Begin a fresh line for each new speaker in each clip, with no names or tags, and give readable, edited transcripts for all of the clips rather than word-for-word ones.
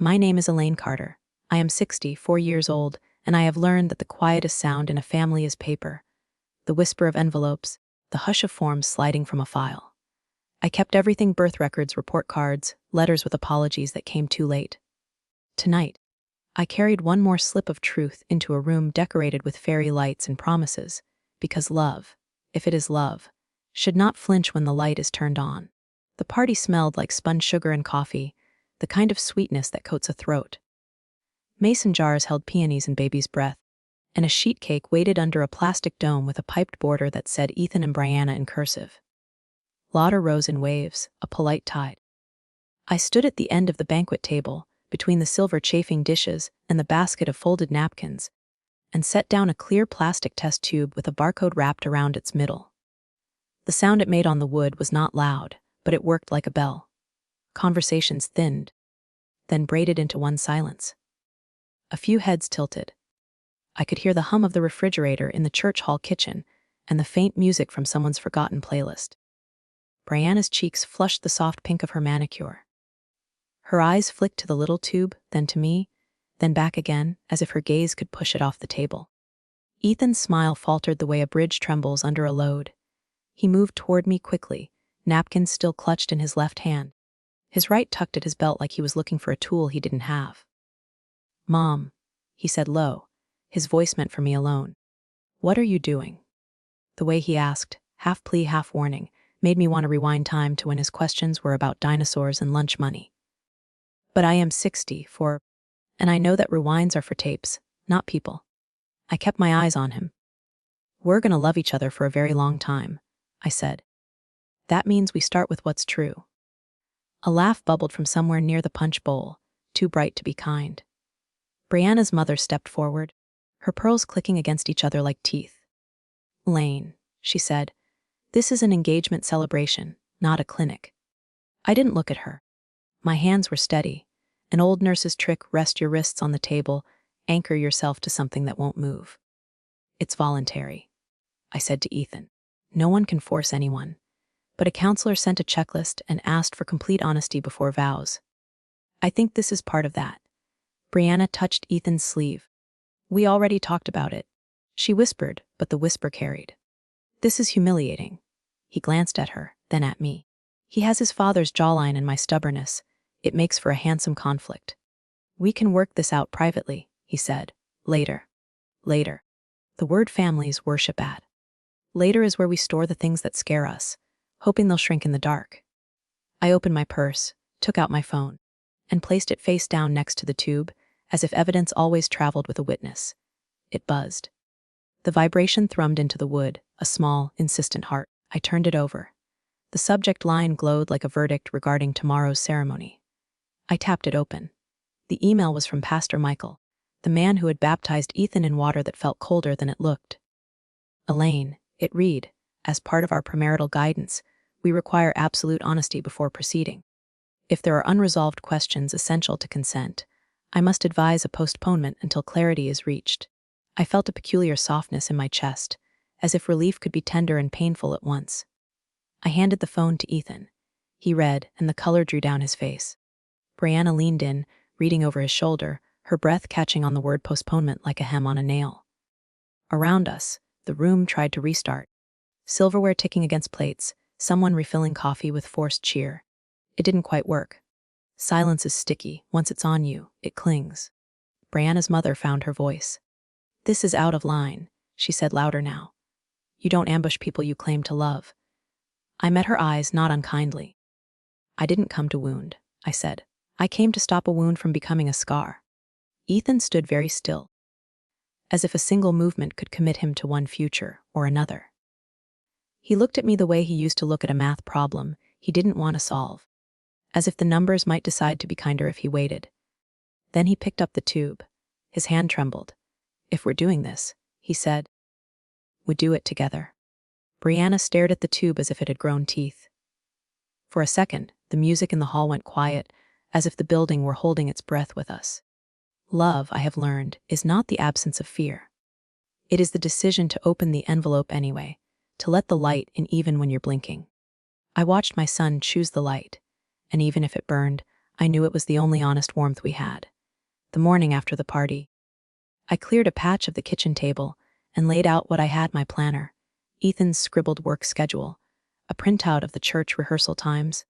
My name is Elaine Carter. I am 64 years old, and I have learned that the quietest sound in a family is paper, the whisper of envelopes, the hush of forms sliding from a file. I kept everything: birth records, report cards, letters with apologies that came too late. Tonight, I carried one more slip of truth into a room decorated with fairy lights and promises, because love, if it is love, should not flinch when the light is turned on. The party smelled like spun sugar and coffee, the kind of sweetness that coats a throat. Mason jars held peonies and baby's breath, and a sheet cake waited under a plastic dome with a piped border that said Ethan and Brianna in cursive. Laughter rose in waves, a polite tide. I stood at the end of the banquet table, between the silver chafing dishes and the basket of folded napkins, and set down a clear plastic test tube with a barcode wrapped around its middle. The sound it made on the wood was not loud, but it worked like a bell. Conversations thinned, then braided into one silence. A few heads tilted. I could hear the hum of the refrigerator in the church hall kitchen and the faint music from someone's forgotten playlist. Brianna's cheeks flushed the soft pink of her manicure. Her eyes flicked to the little tube, then to me, then back again, as if her gaze could push it off the table. Ethan's smile faltered the way a bridge trembles under a load. He moved toward me quickly, napkins still clutched in his left hand, his right tucked at his belt like he was looking for a tool he didn't have. "Mom," he said low, his voice meant for me alone. "What are you doing?" The way he asked, half plea, half warning, made me want to rewind time to when his questions were about dinosaurs and lunch money. But I am 64, and I know that rewinds are for tapes, not people. I kept my eyes on him. "We're gonna love each other for a very long time," I said. "That means we start with what's true." A laugh bubbled from somewhere near the punch bowl, too bright to be kind. Brianna's mother stepped forward, her pearls clicking against each other like teeth. "Lane," she said, "this is an engagement celebration, not a clinic." I didn't look at her. My hands were steady, an old nurse's trick: rest your wrists on the table, anchor yourself to something that won't move. "It's voluntary," I said to Ethan. "No one can force anyone." But a counselor sent a checklist and asked for complete honesty before vows. I think this is part of that. Brianna touched Ethan's sleeve. "We already talked about it," she whispered, but the whisper carried. "This is humiliating." He glanced at her, then at me. He has his father's jawline and my stubbornness. It makes for a handsome conflict. "We can work this out privately," he said. "Later." Later. The word families worship at. Later is where we store the things that scare us, hoping they'll shrink in the dark. I opened my purse, took out my phone, and placed it face down next to the tube, as if evidence always traveled with a witness. It buzzed. The vibration thrummed into the wood, a small, insistent heart. I turned it over. The subject line glowed like a verdict regarding tomorrow's ceremony. I tapped it open. The email was from Pastor Michael, the man who had baptized Ethan in water that felt colder than it looked. "Elaine," it read, "as part of our premarital guidance, we require absolute honesty before proceeding. If there are unresolved questions essential to consent, I must advise a postponement until clarity is reached." I felt a peculiar softness in my chest, as if relief could be tender and painful at once. I handed the phone to Ethan. He read, and the color drew down his face. Brianna leaned in, reading over his shoulder, her breath catching on the word postponement like a hem on a nail. Around us, the room tried to restart. Silverware ticking against plates, someone refilling coffee with forced cheer. It didn't quite work. Silence is sticky. Once it's on you, it clings. Brianna's mother found her voice. "This is out of line," she said louder now. "You don't ambush people you claim to love." I met her eyes, not unkindly. "I didn't come to wound," I said. "I came to stop a wound from becoming a scar." Ethan stood very still, as if a single movement could commit him to one future or another. He looked at me the way he used to look at a math problem he didn't want to solve, as if the numbers might decide to be kinder if he waited. Then he picked up the tube. His hand trembled. "If we're doing this," he said, "we do it together." Brianna stared at the tube as if it had grown teeth. For a second, the music in the hall went quiet, as if the building were holding its breath with us. Love, I have learned, is not the absence of fear. It is the decision to open the envelope anyway, to let the light in even when you're blinking. I watched my son choose the light, and even if it burned, I knew it was the only honest warmth we had. The morning after the party, I cleared a patch of the kitchen table and laid out what I had: my planner, Ethan's scribbled work schedule, a printout of the church rehearsal times,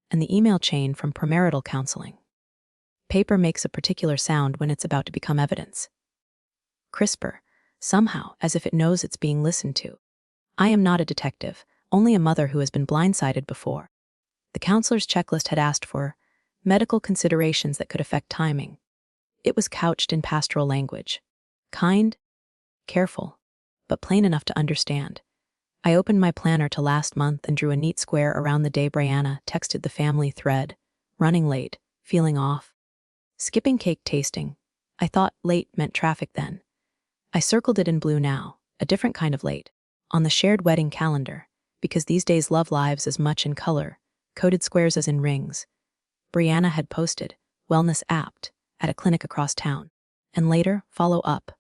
and the email chain from premarital counseling. Paper makes a particular sound when it's about to become evidence. Crisper, somehow, as if it knows it's being listened to. I am not a detective, only a mother who has been blindsided before. The counselor's checklist had asked for medical considerations that could affect timing. It was couched in pastoral language. Kind, careful, but plain enough to understand. I opened my planner to last month and drew a neat square around the day Brianna texted the family thread. Running late, feeling off. Skipping cake tasting. I thought late meant traffic then. I circled it in blue now, a different kind of late, on the shared wedding calendar, because these days love lives as much in color, coded squares as in rings. Brianna had posted, wellness apt, at a clinic across town. And later, follow up.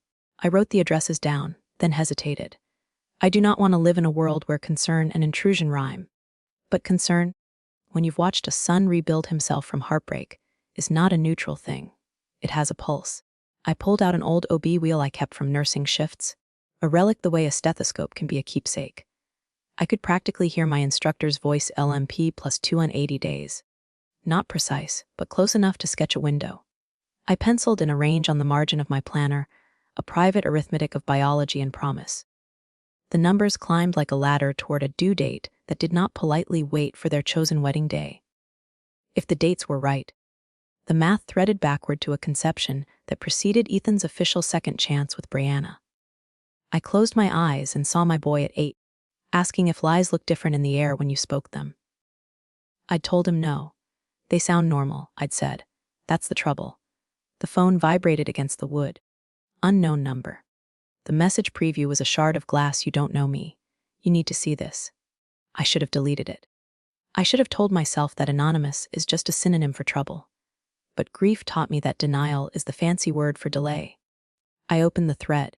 I wrote the addresses down, then hesitated. I do not want to live in a world where concern and intrusion rhyme. But concern, when you've watched a son rebuild himself from heartbreak, is not a neutral thing. It has a pulse. I pulled out an old OB wheel I kept from nursing shifts, a relic the way a stethoscope can be a keepsake. I could practically hear my instructor's voice: LMP +2 on 80 days. Not precise, but close enough to sketch a window. I penciled in a range on the margin of my planner, a private arithmetic of biology and promise. The numbers climbed like a ladder toward a due date that did not politely wait for their chosen wedding day. If the dates were right, the math threaded backward to a conception that preceded Ethan's official second chance with Brianna. I closed my eyes and saw my boy at 8, asking if lies look different in the air when you spoke them. I'd told him no. They sound normal, I'd said. That's the trouble. The phone vibrated against the wood. Unknown number. The message preview was a shard of glass. You don't know me. You need to see this. I should have deleted it. I should have told myself that anonymous is just a synonym for trouble. But grief taught me that denial is the fancy word for delay. I opened the thread.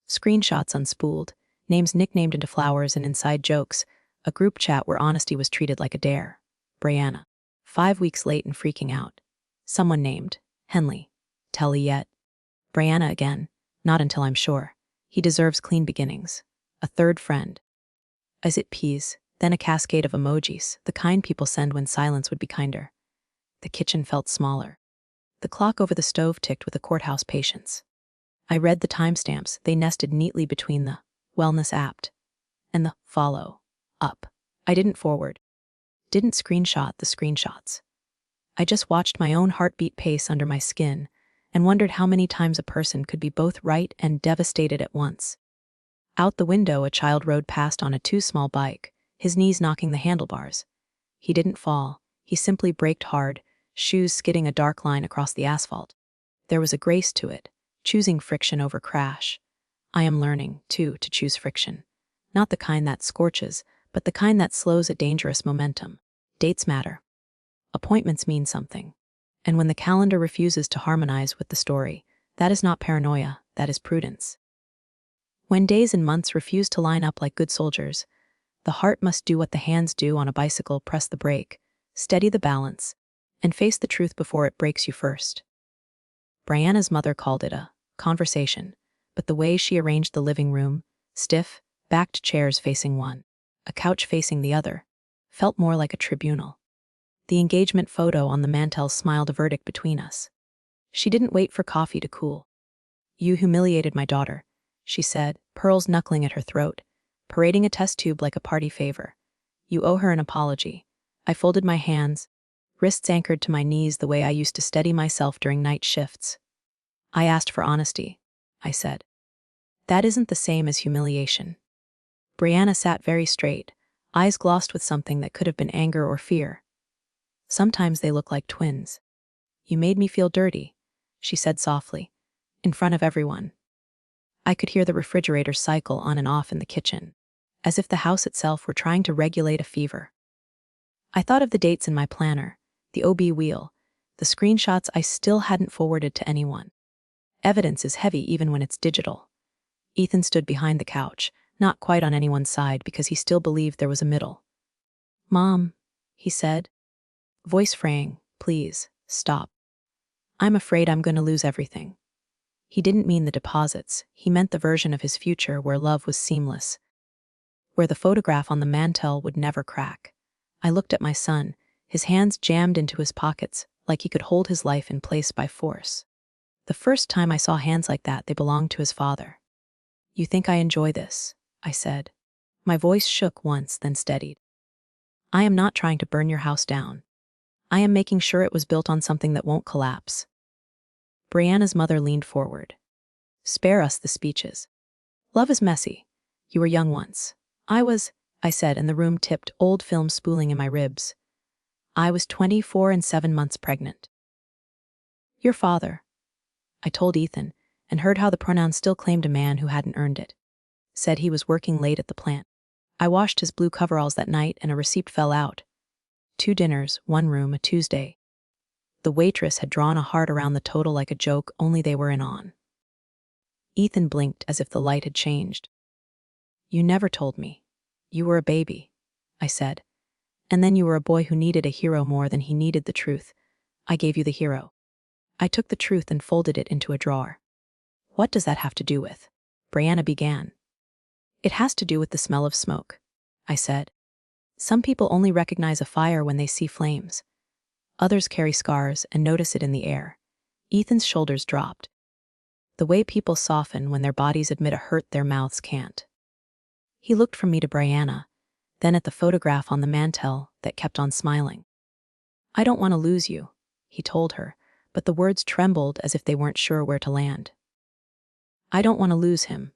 Screenshots unspooled, names nicknamed into flowers and inside jokes, a group chat where honesty was treated like a dare. Brianna, 5 weeks late and freaking out. Someone named Henley. Telly yet? Brianna again. Not until I'm sure. He deserves clean beginnings. A third friend. Is it peas? Then a cascade of emojis, the kind people send when silence would be kinder. The kitchen felt smaller. The clock over the stove ticked with a courthouse patience. I read the timestamps. They nested neatly between the wellness apt and the follow up. I didn't forward. Didn't screenshot the screenshots. I just watched my own heartbeat pace under my skin and wondered how many times a person could be both right and devastated at once. Out the window, a child rode past on a too small bike, his knees knocking the handlebars. He didn't fall. He simply braked hard, shoes skidding a dark line across the asphalt. There was a grace to it, choosing friction over crash. I am learning, too, to choose friction. Not the kind that scorches, but the kind that slows a dangerous momentum. Dates matter. Appointments mean something. And when the calendar refuses to harmonize with the story, that is not paranoia, that is prudence. When days and months refuse to line up like good soldiers, the heart must do what the hands do on a bicycle: press the brake, steady the balance, and face the truth before it breaks you first. Brianna's mother called it a conversation, but the way she arranged the living room, stiff, backed chairs facing one, a couch facing the other, felt more like a tribunal. The engagement photo on the mantel smiled a verdict between us. She didn't wait for coffee to cool. You humiliated my daughter, she said, pearls knuckling at her throat, parading a test tube like a party favor. You owe her an apology. I folded my hands, wrists anchored to my knees the way I used to steady myself during night shifts. I asked for honesty, I said. That isn't the same as humiliation. Brianna sat very straight, eyes glossed with something that could have been anger or fear. Sometimes they look like twins. You made me feel dirty, she said softly, in front of everyone. I could hear the refrigerator cycle on and off in the kitchen, as if the house itself were trying to regulate a fever. I thought of the dates in my planner, the OB wheel, the screenshots I still hadn't forwarded to anyone. Evidence is heavy even when it's digital. Ethan stood behind the couch, not quite on anyone's side because he still believed there was a middle. Mom, he said. Voice fraying, please, Stop. I'm afraid I'm going to lose everything. He didn't mean the deposits, he meant the version of his future where love was seamless, where the photograph on the mantel would never crack. I looked at my son, his hands jammed into his pockets, like he could hold his life in place by force. The first time I saw hands like that, they belonged to his father. You think I enjoy this? I said. My voice shook once, then steadied. I am not trying to burn your house down. I am making sure it was built on something that won't collapse. Brianna's mother leaned forward. Spare us the speeches. Love is messy. You were young once. I said, and the room tipped, old film spooling in my ribs. I was 24 and 7 months pregnant. Your father. I told Ethan, and heard how the pronoun still claimed a man who hadn't earned it. Said he was working late at the plant. I washed his blue coveralls that night and a receipt fell out. 2 dinners, 1 room, a Tuesday. The waitress had drawn a heart around the total like a joke, only they were in on. Ethan blinked as if the light had changed. You never told me. You were a baby, I said. And then you were a boy who needed a hero more than he needed the truth. I gave you the hero. I took the truth and folded it into a drawer. What does that have to do with? Brianna began. It has to do with the smell of smoke, I said. Some people only recognize a fire when they see flames. Others carry scars and notice it in the air. Ethan's shoulders dropped. The way people soften when their bodies admit a hurt their mouths can't. He looked from me to Brianna, then at the photograph on the mantel that kept on smiling. I don't want to lose you, he told her, but the words trembled as if they weren't sure where to land. I don't want to lose him,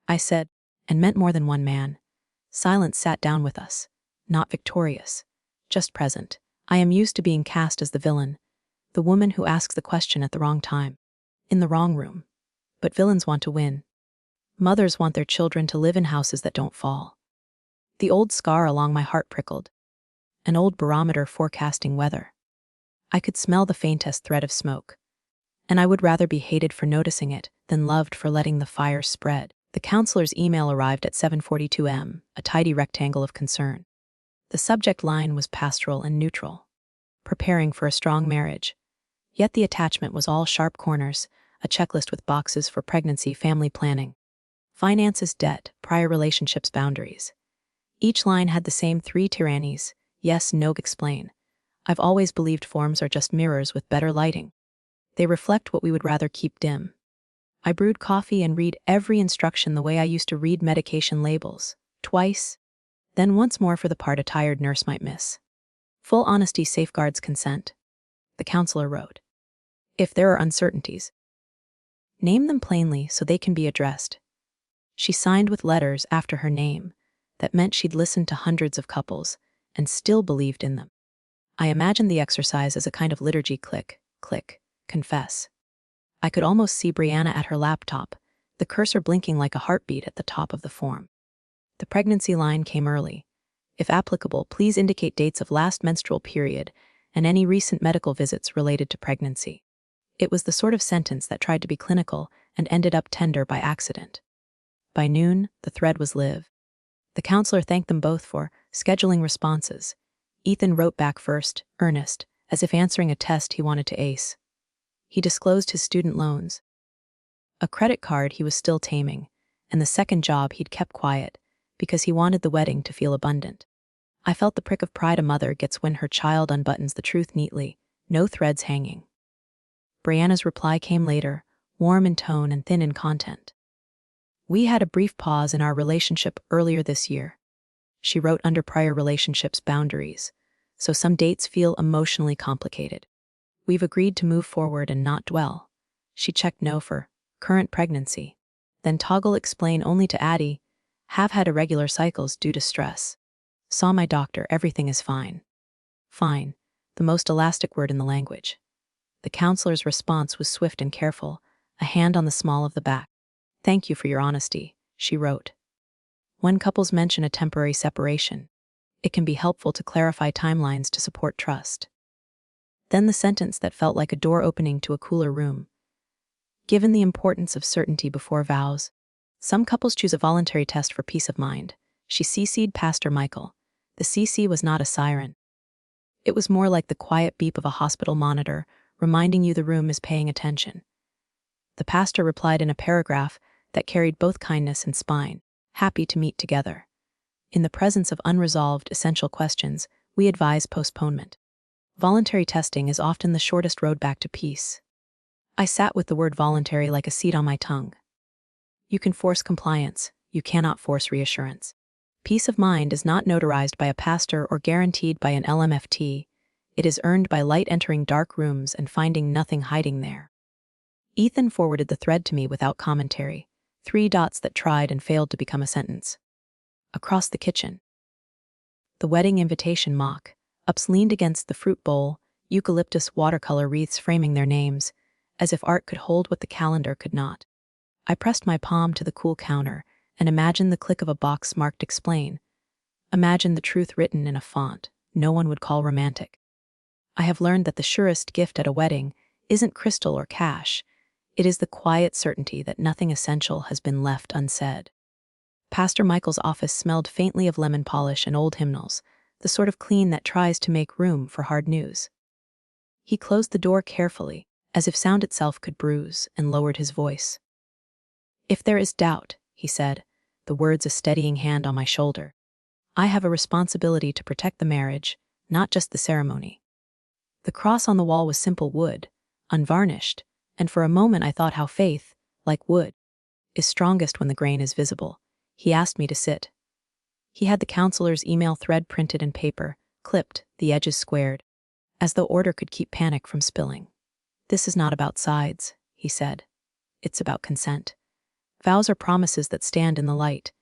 I said, and meant more than one man. Silence sat down with us, not victorious, just present. I am used to being cast as the villain, the woman who asks the question at the wrong time, in the wrong room. But villains want to win. Mothers want their children to live in houses that don't fall. The old scar along my heart prickled. An old barometer forecasting weather. I could smell the faintest thread of smoke. And I would rather be hated for noticing it than loved for letting the fire spread. The counselor's email arrived at 7:42 am, a tidy rectangle of concern. The subject line was pastoral and neutral. Preparing for a strong marriage. Yet the attachment was all sharp corners, a checklist with boxes for pregnancy, family planning. Finances, debt, prior relationships, boundaries. Each line had the same 3 tyrannies: yes, no, explain. I've always believed forms are just mirrors with better lighting. They reflect what we would rather keep dim. I brewed coffee and read every instruction the way I used to read medication labels, twice, then once more for the part a tired nurse might miss. Full honesty safeguards consent. The counselor wrote. If there are uncertainties, name them plainly so they can be addressed. She signed with letters after her name. That meant she'd listened to hundreds of couples and still believed in them. I imagined the exercise as a kind of liturgy: click, click, confess. I could almost see Brianna at her laptop, the cursor blinking like a heartbeat at the top of the form. The pregnancy line came early. If applicable, please indicate dates of last menstrual period and any recent medical visits related to pregnancy. It was the sort of sentence that tried to be clinical and ended up tender by accident. By noon, the thread was live. The counselor thanked them both for scheduling responses. Ethan wrote back first, earnest, as if answering a test he wanted to ace. He disclosed his student loans. A credit card he was still taming, and the second job he'd kept quiet, because he wanted the wedding to feel abundant. I felt the prick of pride a mother gets when her child unbuttons the truth neatly, no threads hanging. Brianna's reply came later, warm in tone and thin in content. We had a brief pause in our relationship earlier this year. She wrote under prior relationships boundaries, so some dates feel emotionally complicated. We've agreed to move forward and not dwell. She checked no for current pregnancy. Then toggle explain only to Addie, have had irregular cycles due to stress. Saw my doctor, everything is fine. Fine, the most elastic word in the language. The counselor's response was swift and careful, a hand on the small of the back. Thank you for your honesty, she wrote. When couples mention a temporary separation, it can be helpful to clarify timelines to support trust. Then the sentence that felt like a door opening to a cooler room. Given the importance of certainty before vows, some couples choose a voluntary test for peace of mind. She CC'd Pastor Michael. The CC was not a siren. It was more like the quiet beep of a hospital monitor, reminding you the room is paying attention. The pastor replied in a paragraph that carried both kindness and spine, happy to meet together. In the presence of unresolved, essential questions, we advise postponement. Voluntary testing is often the shortest road back to peace. I sat with the word voluntary like a seed on my tongue. You can force compliance, you cannot force reassurance. Peace of mind is not notarized by a pastor or guaranteed by an LMFT. It is earned by light entering dark rooms and finding nothing hiding there. Ethan forwarded the thread to me without commentary, 3 dots that tried and failed to become a sentence. Across the kitchen. The wedding invitation mock-ups leaned against the fruit bowl, eucalyptus watercolor wreaths framing their names, as if art could hold what the calendar could not. I pressed my palm to the cool counter and imagined the click of a box marked explain. Imagine the truth written in a font no one would call romantic. I have learned that the surest gift at a wedding isn't crystal or cash. It is the quiet certainty that nothing essential has been left unsaid. Pastor Michael's office smelled faintly of lemon polish and old hymnals, the sort of clean that tries to make room for hard news. He closed the door carefully, as if sound itself could bruise, and lowered his voice. If there is doubt, he said, the words a steadying hand on my shoulder, I have a responsibility to protect the marriage, not just the ceremony. The cross on the wall was simple wood, unvarnished, and for a moment I thought how faith, like wood, is strongest when the grain is visible. He asked me to sit. He had the counselor's email thread printed in paper, clipped, the edges squared, as though order could keep panic from spilling. This is not about sides, he said. It's about consent. Vows are promises that stand in the light.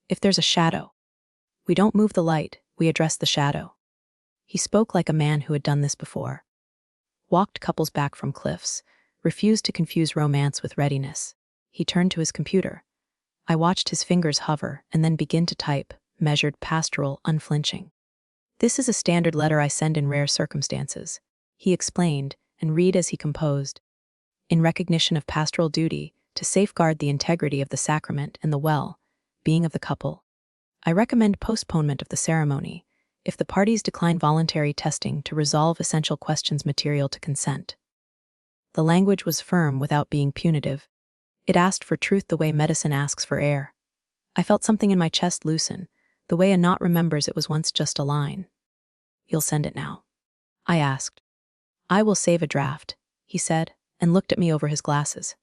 If there's a shadow, we don't move the light, we address the shadow. He spoke like a man who had done this before. Walked couples back from cliffs, refused to confuse romance with readiness. He turned to his computer. I watched his fingers hover and then begin to type, measured, pastoral, unflinching. This is a standard letter I send in rare circumstances, he explained, and read as he composed. In recognition of pastoral duty, to safeguard the integrity of the sacrament and the well-being of the couple, I recommend postponement of the ceremony if the parties decline voluntary testing to resolve essential questions material to consent. The language was firm without being punitive. It asked for truth the way medicine asks for air. I felt something in my chest loosen, the way a knot remembers it was once just a line. You'll send it now? I asked. I will save a draft, he said, and looked at me over his glasses.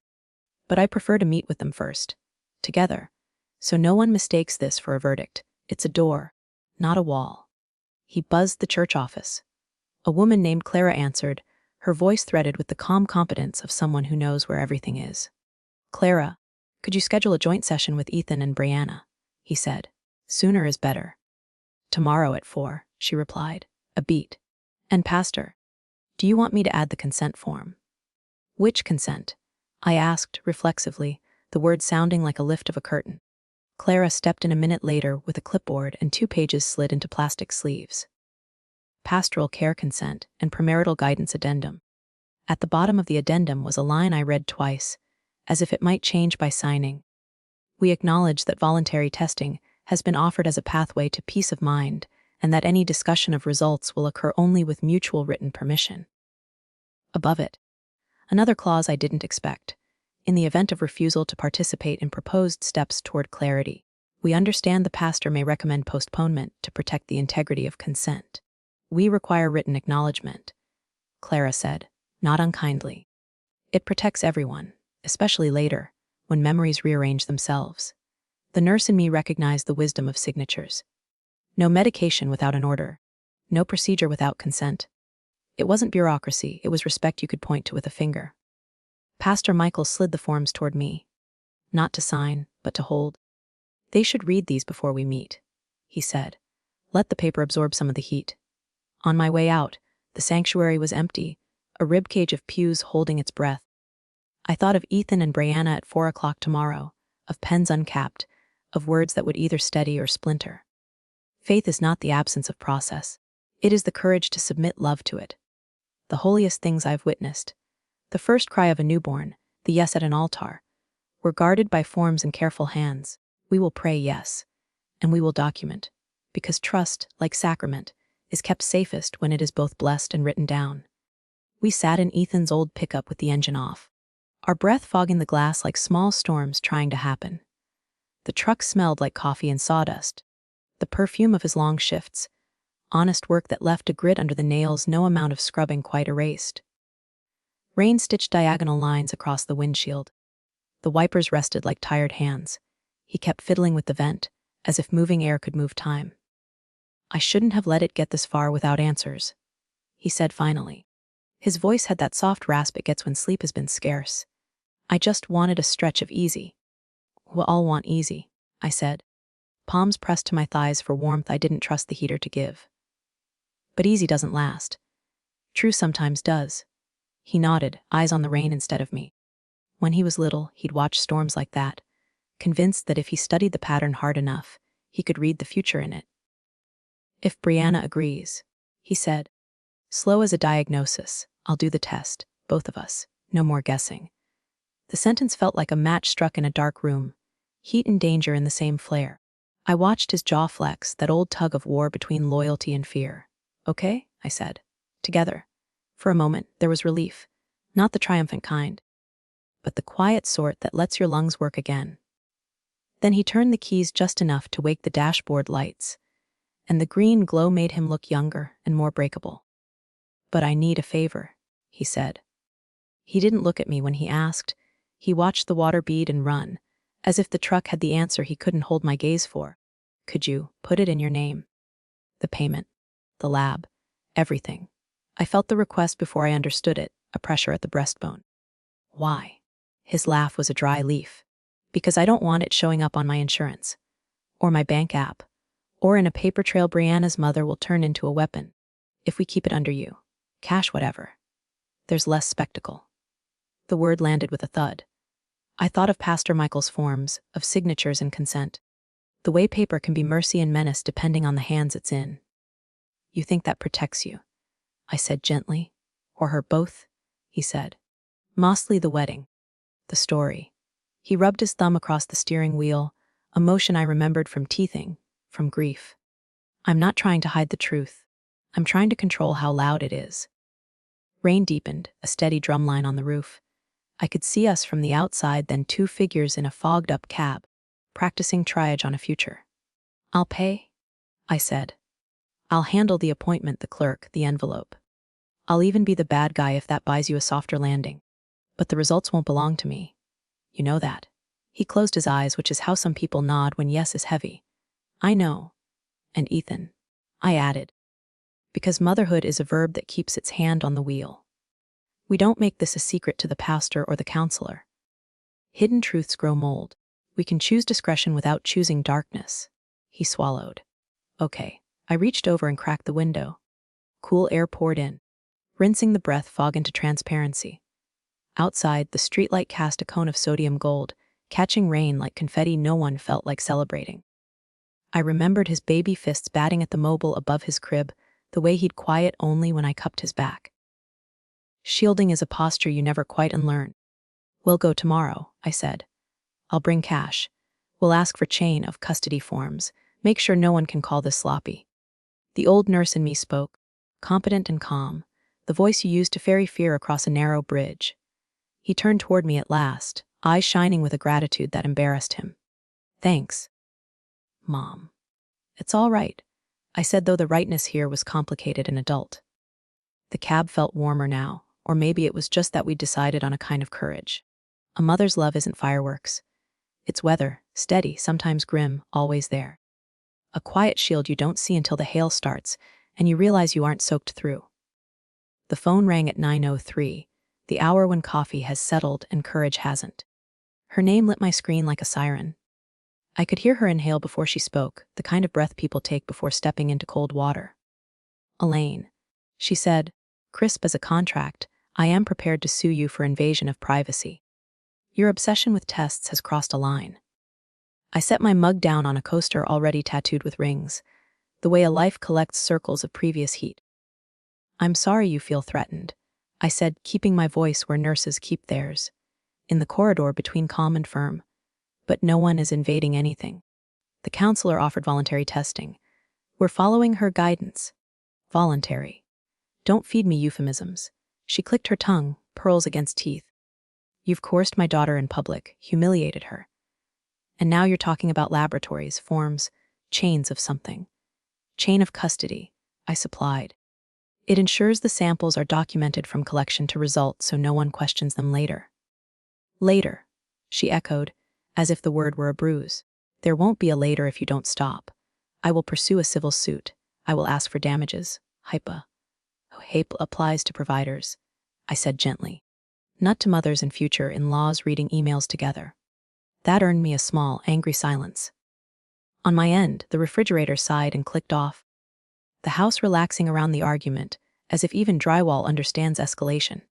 But I prefer to meet with them first, together, so no one mistakes this for a verdict. It's a door, not a wall. He buzzed the church office. A woman named Clara answered, her voice threaded with the calm competence of someone who knows where everything is. Clara, could you schedule a joint session with Ethan and Brianna? He said. Sooner is better. Tomorrow at 4, she replied, a beat. And Pastor, do you want me to add the consent form? Which consent? I asked reflexively, the word sounding like a lift of a curtain. Clara stepped in a minute later with a clipboard and 2 pages slid into plastic sleeves. Pastoral care consent and premarital guidance addendum. At the bottom of the addendum was a line I read twice, as if it might change by signing. We acknowledge that voluntary testing has been offered as a pathway to peace of mind, and that any discussion of results will occur only with mutual written permission. Above it, another clause I didn't expect. In the event of refusal to participate in proposed steps toward clarity, we understand the pastor may recommend postponement to protect the integrity of consent. We require written acknowledgement, Clara said, not unkindly. It protects everyone, especially later, when memories rearrange themselves. The nurse in me recognized the wisdom of signatures. No medication without an order. No procedure without consent. It wasn't bureaucracy, it was respect you could point to with a finger. Pastor Michael slid the forms toward me. Not to sign, but to hold. They should read these before we meet, he said. Let the paper absorb some of the heat. On my way out, the sanctuary was empty, a ribcage of pews holding its breath. I thought of Ethan and Brianna at 4 o'clock tomorrow, of pens uncapped, of words that would either steady or splinter. Faith is not the absence of process. It is the courage to submit love to it. The holiest things I've witnessed, the first cry of a newborn, the yes at an altar, were guarded by forms and careful hands. We will pray yes, and we will document, because trust, like sacrament, is kept safest when it is both blessed and written down. We sat in Ethan's old pickup with the engine off, our breath fogging the glass like small storms trying to happen. The truck smelled like coffee and sawdust, the perfume of his long shifts, honest work that left a grit under the nails no amount of scrubbing quite erased. Rain stitched diagonal lines across the windshield. The wipers rested like tired hands. He kept fiddling with the vent, as if moving air could move time. "I shouldn't have let it get this far without answers," he said finally. His voice had that soft rasp it gets when sleep has been scarce. "I just wanted a stretch of easy." "We'll all want easy," I said, palms pressed to my thighs for warmth I didn't trust the heater to give. "But easy doesn't last. True sometimes does." He nodded, eyes on the rain instead of me. When he was little, he'd watch storms like that, convinced that if he studied the pattern hard enough, he could read the future in it. "If Brianna agrees," he said. "Slow as a diagnosis. I'll do the test, both of us. No more guessing." The sentence felt like a match struck in a dark room, heat and danger in the same flare. I watched his jaw flex, that old tug of war between loyalty and fear. "Okay," I said. "Together." For a moment, there was relief, not the triumphant kind, but the quiet sort that lets your lungs work again. Then he turned the keys just enough to wake the dashboard lights, and the green glow made him look younger and more breakable. "But I need a favor," he said. He didn't look at me when he asked. He watched the water bead and run, as if the truck had the answer he couldn't hold my gaze for. "Could you put it in your name?" The payment, the lab, everything. I felt the request before I understood it, a pressure at the breastbone. "Why?" His laugh was a dry leaf. "Because I don't want it showing up on my insurance, or my bank app, or in a paper trail Brianna's mother will turn into a weapon. If we keep it under you, cash whatever, there's less spectacle." The word landed with a thud. I thought of Pastor Michael's forms, of signatures and consent. The way paper can be mercy and menace depending on the hands it's in. "You think that protects you?" I said gently. "Or her both?" he said. "Mostly the wedding. The story." He rubbed his thumb across the steering wheel, a motion I remembered from teething, from grief. "I'm not trying to hide the truth. I'm trying to control how loud it is." Rain deepened, a steady drumline on the roof. I could see us from the outside, then two figures in a fogged-up cab, practicing triage on a future. "I'll pay," I said. "I'll handle the appointment, the clerk, the envelope. I'll even be the bad guy if that buys you a softer landing. But the results won't belong to me. You know that." He closed his eyes, which is how some people nod when yes is heavy. "I know. And Ethan," I added, "because motherhood is a verb that keeps its hand on the wheel. We don't make this a secret to the pastor or the counselor. Hidden truths grow mold. We can choose discretion without choosing darkness." He swallowed. "Okay." I reached over and cracked the window. Cool air poured in, rinsing the breath fog into transparency. Outside, the streetlight cast a cone of sodium gold, catching rain like confetti no one felt like celebrating. I remembered his baby fists batting at the mobile above his crib, the way he'd quiet only when I cupped his back. Shielding is a posture you never quite unlearn. "We'll go tomorrow," I said. "I'll bring cash. We'll ask for chain of custody forms. Make sure no one can call this sloppy." The old nurse in me spoke, competent and calm, the voice you use to ferry fear across a narrow bridge. He turned toward me at last, eyes shining with a gratitude that embarrassed him. "Thanks, Mom." "It's all right," I said, though the rightness here was complicated and adult. The cab felt warmer now, or maybe it was just that we'd decided on a kind of courage. A mother's love isn't fireworks. It's weather, steady, sometimes grim, always there. A quiet shield you don't see until the hail starts, and you realize you aren't soaked through. The phone rang at 9:03, the hour when coffee has settled and courage hasn't. Her name lit my screen like a siren. I could hear her inhale before she spoke, the kind of breath people take before stepping into cold water. "Elaine," she said, crisp as a contract, "I am prepared to sue you for invasion of privacy. Your obsession with tests has crossed a line." I set my mug down on a coaster already tattooed with rings, the way a life collects circles of previous heat. "I'm sorry you feel threatened," I said, keeping my voice where nurses keep theirs, in the corridor between calm and firm. "But no one is invading anything. The counselor offered voluntary testing. We're following her guidance. Voluntary. Don't feed me euphemisms. She clicked her tongue, pearls against teeth. You've coerced my daughter in public, humiliated her. And now you're talking about laboratories, forms, chains of something. Chain of custody, I supplied. It ensures the samples are documented from collection to result so no one questions them later. Later, she echoed, as if the word were a bruise. There won't be a later if you don't stop. I will pursue a civil suit. I will ask for damages. HIPAA. HIPAA applies to providers, I said gently. Not to mothers and future in-laws reading emails together. That earned me a small, angry silence. On my end, the refrigerator sighed and clicked off, the house relaxing around the argument, as if even drywall understands escalation.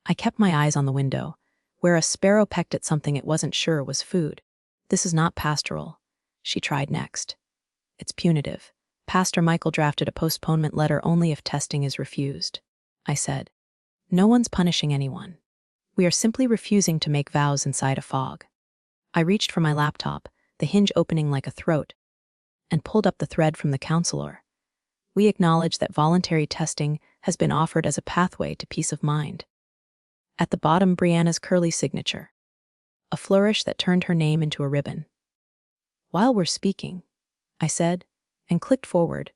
I kept my eyes on the window, where a sparrow pecked at something it wasn't sure was food. This is not pastoral, she tried next. It's punitive. Pastor Michael drafted a postponement letter only if testing is refused, I said. No one's punishing anyone. We are simply refusing to make vows inside a fog. I reached for my laptop, the hinge opening like a throat, and pulled up the thread from the counselor. We acknowledge that voluntary testing has been offered as a pathway to peace of mind. At the bottom, Brianna's curly signature. A flourish that turned her name into a ribbon. While we're speaking, I said, and clicked forward.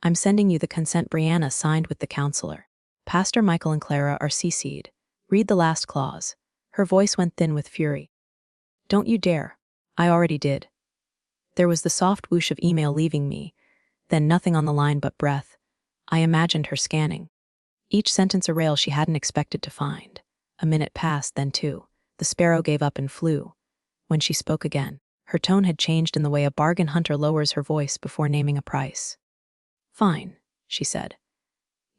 I'm sending you the consent Brianna signed with the counselor. Pastor Michael and Clara are CC'd. Read the last clause. Her voice went thin with fury. Don't you dare. I already did. There was the soft whoosh of email leaving me, then nothing on the line but breath. I imagined her scanning. Each sentence a rail she hadn't expected to find. A minute passed, then two. The sparrow gave up and flew. When she spoke again, her tone had changed in the way a bargain hunter lowers her voice before naming a price. Fine, she said.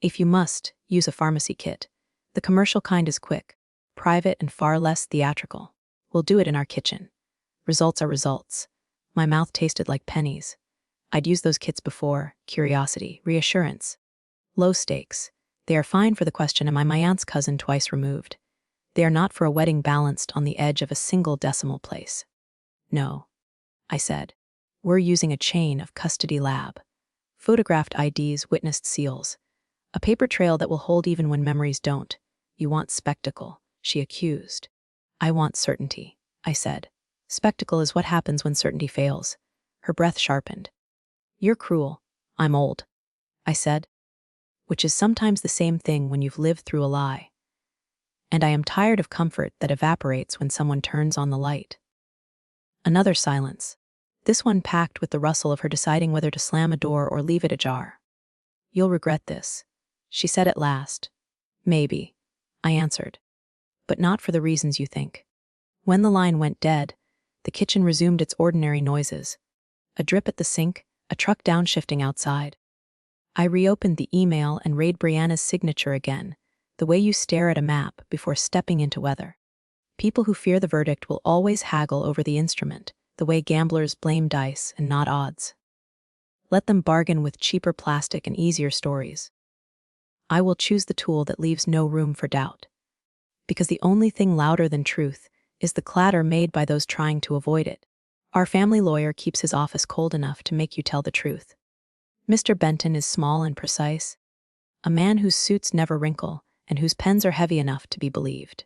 If you must, use a pharmacy kit. The commercial kind is quick, private, and far less theatrical. We'll do it in our kitchen. Results are results. My mouth tasted like pennies. I'd used those kits before. Curiosity, reassurance. Low stakes. They are fine for the question, am I my aunt's cousin twice removed? They are not for a wedding balanced on the edge of a single decimal place. No, I said. We're using a chain of custody lab. Photographed IDs, witnessed seals. A paper trail that will hold even when memories don't. You want spectacle, she accused. I want certainty, I said. Spectacle is what happens when certainty fails. Her breath sharpened. You're cruel. I'm old, I said. Which is sometimes the same thing when you've lived through a lie. And I am tired of comfort that evaporates when someone turns on the light. Another silence, this one packed with the rustle of her deciding whether to slam a door or leave it ajar. You'll regret this, she said at last. Maybe, I answered. But not for the reasons you think. When the line went dead, the kitchen resumed its ordinary noises. A drip at the sink, a truck downshifting outside. I reopened the email and read Brianna's signature again, the way you stare at a map before stepping into weather. People who fear the verdict will always haggle over the instrument, the way gamblers blame dice and not odds. Let them bargain with cheaper plastic and easier stories. I will choose the tool that leaves no room for doubt. Because the only thing louder than truth is the clatter made by those trying to avoid it. Our family lawyer keeps his office cold enough to make you tell the truth. Mr. Benton is small and precise, a man whose suits never wrinkle and whose pens are heavy enough to be believed.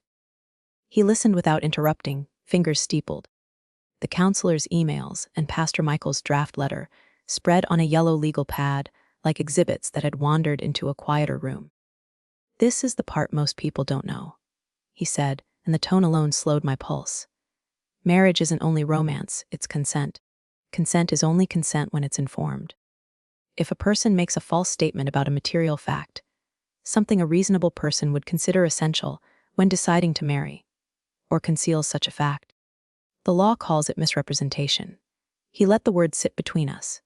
He listened without interrupting, fingers steepled. The counselor's emails and Pastor Michael's draft letter spread on a yellow legal pad like exhibits that had wandered into a quieter room. This is the part most people don't know, he said, and the tone alone slowed my pulse. Marriage isn't only romance, it's consent. Consent is only consent when it's informed. If a person makes a false statement about a material fact, something a reasonable person would consider essential when deciding to marry, or conceals such a fact, the law calls it misrepresentation. He let the word sit between us.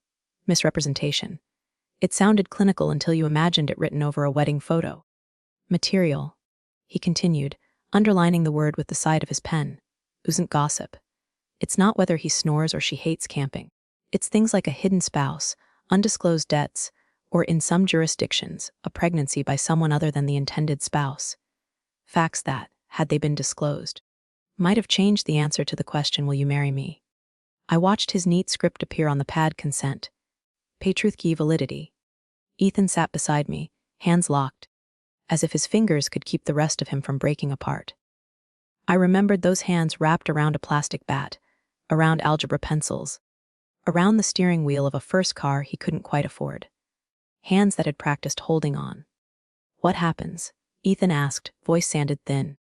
Misrepresentation. It sounded clinical until you imagined it written over a wedding photo. Material, he continued, underlining the word with the side of his pen, isn't gossip. It's not whether he snores or she hates camping. It's things like a hidden spouse, undisclosed debts, or in some jurisdictions, a pregnancy by someone other than the intended spouse. Facts that, had they been disclosed, might have changed the answer to the question, will you marry me? I watched his neat script appear on the pad, consent. Pay truth key validity. Ethan sat beside me, hands locked. as if his fingers could keep the rest of him from breaking apart. I remembered those hands wrapped around a plastic bat, around algebra pencils, around the steering wheel of a first car he couldn't quite afford. Hands that had practiced holding on. "What happens?" Ethan asked, voice sanded thin.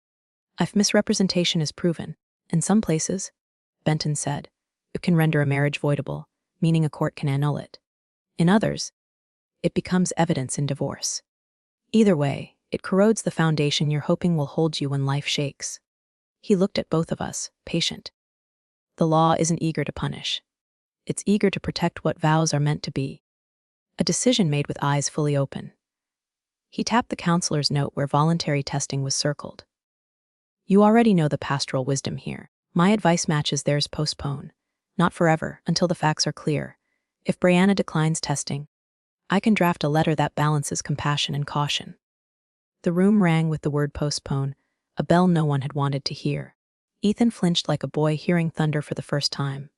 "If misrepresentation is proven, in some places," Benton said, "it can render a marriage voidable, meaning a court can annul it. In others, it becomes evidence in divorce. Either way, it corrodes the foundation you're hoping will hold you when life shakes." He looked at both of us, patient. The law isn't eager to punish. It's eager to protect what vows are meant to be. A decision made with eyes fully open. He tapped the counselor's note where voluntary testing was circled. "You already know the pastoral wisdom here. My advice matches theirs: postpone. Not forever, until the facts are clear. If Brianna declines testing, I can draft a letter that balances compassion and caution." The room rang with the word postpone, a bell no one had wanted to hear. Ethan flinched like a boy hearing thunder for the first time.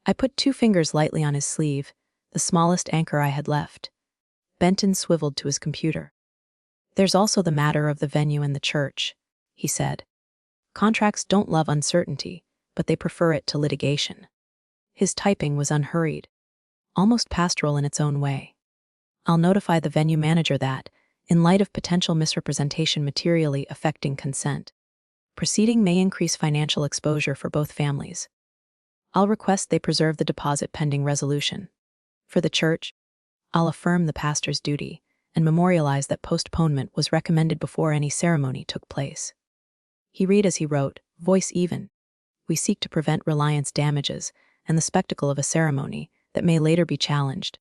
I put 2 fingers lightly on his sleeve, the smallest anchor I had left. Benton swiveled to his computer. "There's also the matter of the venue and the church," he said. "Contracts don't love uncertainty, but they prefer it to litigation." His typing was unhurried, almost pastoral in its own way. "I'll notify the venue manager that, in light of potential misrepresentation materially affecting consent, proceeding may increase financial exposure for both families. I'll request they preserve the deposit pending resolution. For the church, I'll affirm the pastor's duty and memorialize that postponement was recommended before any ceremony took place." He read as he wrote, voice even. "We seek to prevent reliance damages and the spectacle of a ceremony that may later be challenged.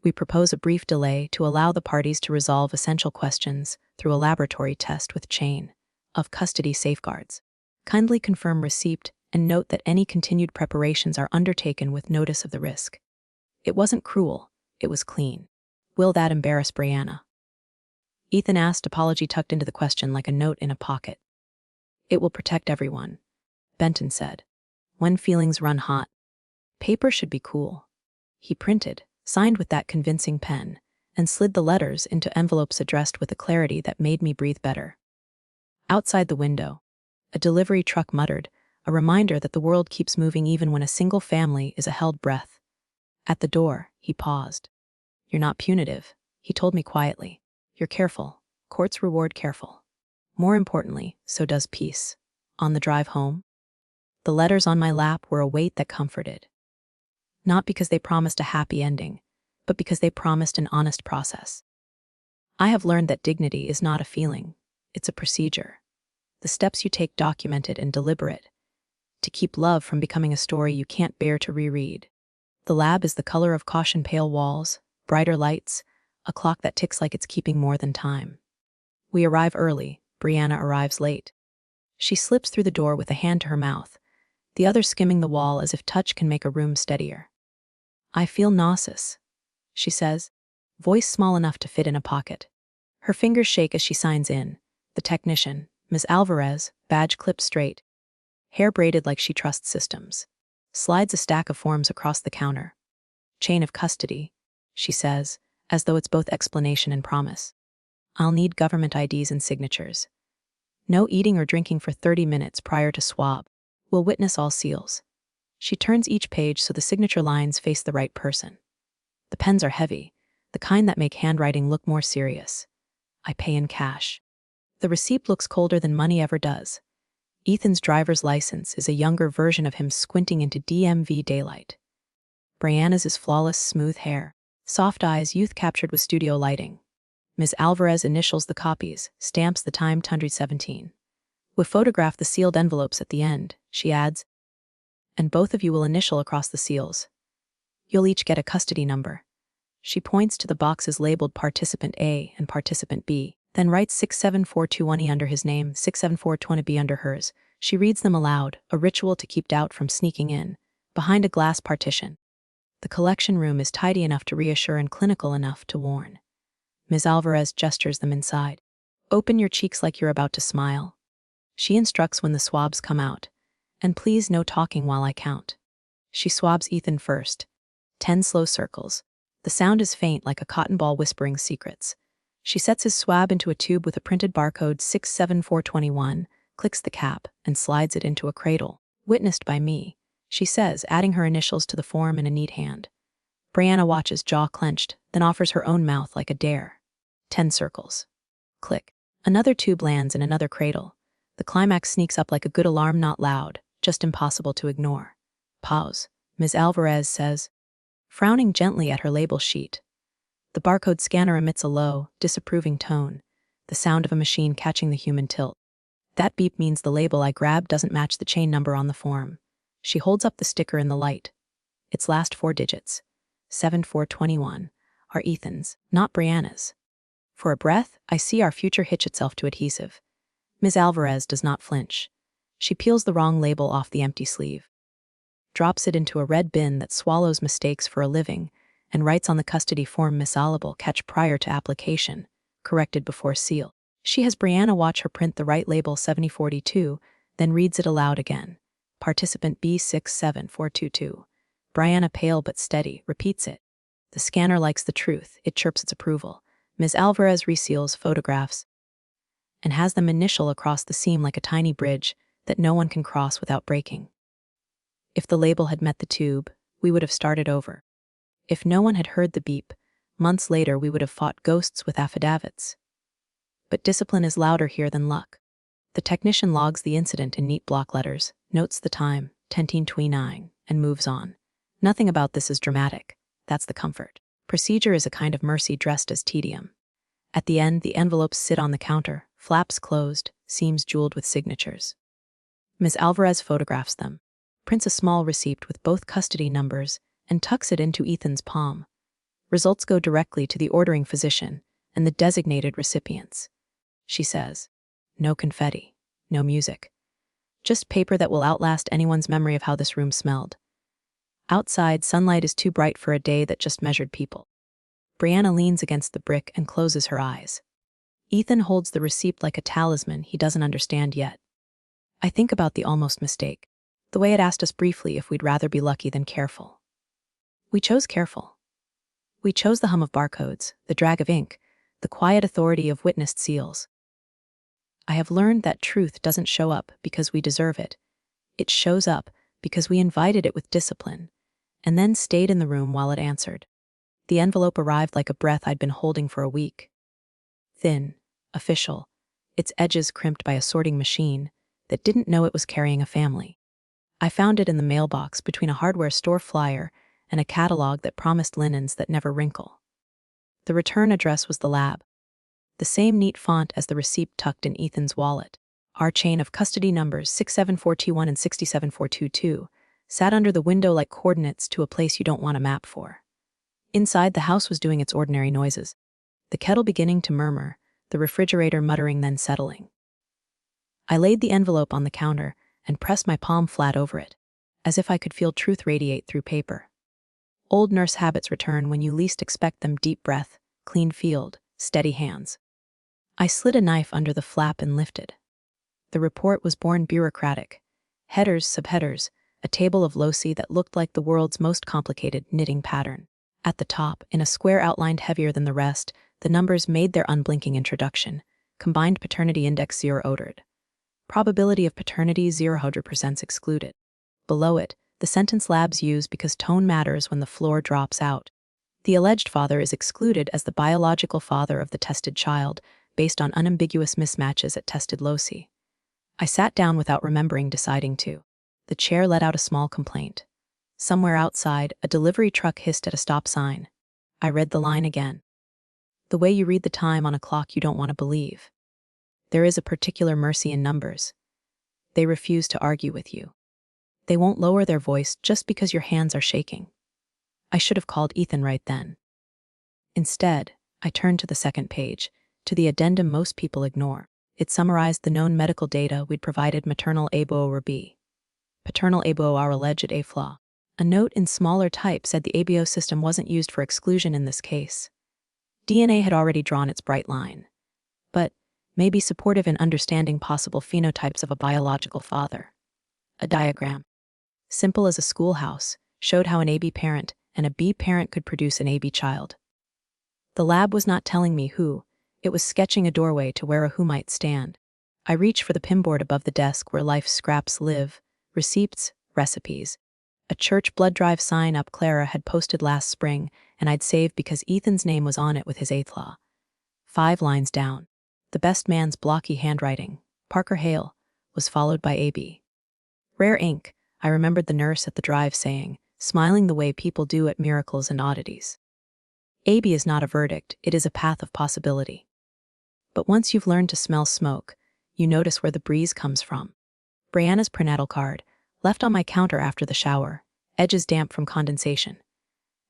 We propose a brief delay to allow the parties to resolve essential questions through a laboratory test with chain of custody safeguards. Kindly confirm receipt and note that any continued preparations are undertaken with notice of the risk." It wasn't cruel, it was clean. "Will that embarrass Brianna?" Ethan asked, apology tucked into the question like a note in a pocket. "It will protect everyone," Benton said. "When feelings run hot, paper should be cool." He printed, signed with that convincing pen, and slid the letters into envelopes addressed with a clarity that made me breathe better. Outside the window, a delivery truck muttered, a reminder that the world keeps moving even when a single family is a held breath. At the door, he paused. "You're not punitive," he told me quietly. "You're careful. Courts reward careful. More importantly, so does peace." On the drive home, the letters on my lap were a weight that comforted. Not because they promised a happy ending, but because they promised an honest process. I have learned that dignity is not a feeling, it's a procedure. The steps you take documented and deliberate, to keep love from becoming a story you can't bear to reread. The lab is the color of caution, pale walls, brighter lights, a clock that ticks like it's keeping more than time. We arrive early, Brianna arrives late. She slips through the door with a hand to her mouth, the other skimming the wall as if touch can make a room steadier. "I feel nauseous," she says, voice small enough to fit in a pocket. Her fingers shake as she signs in. The technician, Ms. Alvarez, badge clipped straight, hair braided like she trusts systems, slides a stack of forms across the counter. "Chain of custody," she says, as though it's both explanation and promise. "I'll need government IDs and signatures. No eating or drinking for 30 minutes prior to swab. We'll witness all seals." She turns each page so the signature lines face the right person. The pens are heavy, the kind that make handwriting look more serious. I pay in cash. The receipt looks colder than money ever does. Ethan's driver's license is a younger version of him squinting into DMV daylight. Brianna's is flawless, smooth hair, soft eyes, youth captured with studio lighting. Ms. Alvarez initials the copies, stamps the time 117. "We'll photograph the sealed envelopes at the end," she adds, "and both of you will initial across the seals. You'll each get a custody number." She points to the boxes labeled Participant A and Participant B, then writes 67421E under his name, 67420B under hers. She reads them aloud, a ritual to keep doubt from sneaking in, behind a glass partition. The collection room is tidy enough to reassure and clinical enough to warn. Ms. Alvarez gestures them inside. "Open your cheeks like you're about to smile." She instructs when the swabs come out. "And please no talking while I count." She swabs Ethan first. 10 slow circles. The sound is faint like a cotton ball whispering secrets. She sets his swab into a tube with a printed barcode 67421, clicks the cap, and slides it into a cradle. Witnessed by me, she says, adding her initials to the form in a neat hand. Brianna watches, jaw clenched, then offers her own mouth like a dare. 10 circles. Click. Another tube lands in another cradle. The climax sneaks up like a good alarm, not loud, just impossible to ignore. Pause. Ms. Alvarez says, frowning gently at her label sheet. The barcode scanner emits a low, disapproving tone, the sound of a machine catching the human tilt. That beep means the label I grabbed doesn't match the chain number on the form. She holds up the sticker in the light. Its last 4 digits, 7421, are Ethan's, not Brianna's. For a breath, I see our future hitch itself to adhesive. Ms. Alvarez does not flinch. She peels the wrong label off the empty sleeve, drops it into a red bin that swallows mistakes for a living, and writes on the custody form misallable catch prior to application, corrected before seal. She has Brianna watch her print the right label 7042, then reads it aloud again. Participant B67422. Brianna, pale but steady, repeats it. The scanner likes the truth. It chirps its approval. Ms. Alvarez reseals photographs and has them initial across the seam like a tiny bridge that no one can cross without breaking. If the label had met the tube, we would have started over. If no one had heard the beep, months later we would have fought ghosts with affidavits. But discipline is louder here than luck. The technician logs the incident in neat block letters, notes the time, 10:29, and moves on. Nothing about this is dramatic. That's the comfort. Procedure is a kind of mercy dressed as tedium. At the end, the envelopes sit on the counter, flaps closed, seams jeweled with signatures. Ms. Alvarez photographs them, prints a small receipt with both custody numbers, and tucks it into Ethan's palm. Results go directly to the ordering physician and the designated recipients. She says, no confetti, no music. Just paper that will outlast anyone's memory of how this room smelled. Outside, sunlight is too bright for a day that just measured people. Brianna leans against the brick and closes her eyes. Ethan holds the receipt like a talisman he doesn't understand yet. I think about the almost mistake, the way it asked us briefly if we'd rather be lucky than careful. We chose careful. We chose the hum of barcodes, the drag of ink, the quiet authority of witnessed seals. I have learned that truth doesn't show up because we deserve it. It shows up because we invited it with discipline, and then stayed in the room while it answered. The envelope arrived like a breath I'd been holding for a week. Thin, official, its edges crimped by a sorting machine that didn't know it was carrying a family. I found it in the mailbox between a hardware store flyer and a catalog that promised linens that never wrinkle. The return address was the lab, the same neat font as the receipt tucked in Ethan's wallet. Our chain of custody numbers 67421 and 67422 sat under the window like coordinates to a place you don't want a map for. Inside, the house was doing its ordinary noises, the kettle beginning to murmur, the refrigerator muttering then settling. I laid the envelope on the counter and pressed my palm flat over it, as if I could feel truth radiate through paper. Old nurse habits return when you least expect them: deep breath, clean field, steady hands. I slid a knife under the flap and lifted. The report was born bureaucratic. Headers, subheaders, a table of loci that looked like the world's most complicated knitting pattern. At the top, in a square outlined heavier than the rest, the numbers made their unblinking introduction. Combined paternity index 0-100. Probability of paternity 0% excluded. Below it, the sentence labs use because tone matters when the floor drops out. The alleged father is excluded as the biological father of the tested child, based on unambiguous mismatches at tested loci. I sat down without remembering deciding to. The chair let out a small complaint. Somewhere outside, a delivery truck hissed at a stop sign. I read the line again. The way you read the time on a clock you don't want to believe. There is a particular mercy in numbers. They refuse to argue with you. They won't lower their voice just because your hands are shaking. I should have called Ethan right then. Instead, I turned to the second page, to the addendum most people ignore. It summarized the known medical data we'd provided: maternal ABO B. Paternal ABO are alleged A flaw. A note in smaller type said the ABO system wasn't used for exclusion in this case. DNA had already drawn its bright line, but may be supportive in understanding possible phenotypes of a biological father. A diagram, simple as a schoolhouse, showed how an AB parent and a B parent could produce an AB child. The lab was not telling me who, It was sketching a doorway to where a who might stand. I reached for the pinboard above the desk where life's scraps live, receipts, recipes. A church blood drive sign up Clara had posted last spring, and I'd saved because Ethan's name was on it with his eighth law. 5 lines down. The best man's blocky handwriting, Parker Hale, was followed by AB. Rare ink, I remembered the nurse at the drive saying, smiling the way people do at miracles and oddities. AB is not a verdict, it is a path of possibility. But once you've learned to smell smoke, you notice where the breeze comes from. Brianna's prenatal card, left on my counter after the shower, edges damp from condensation,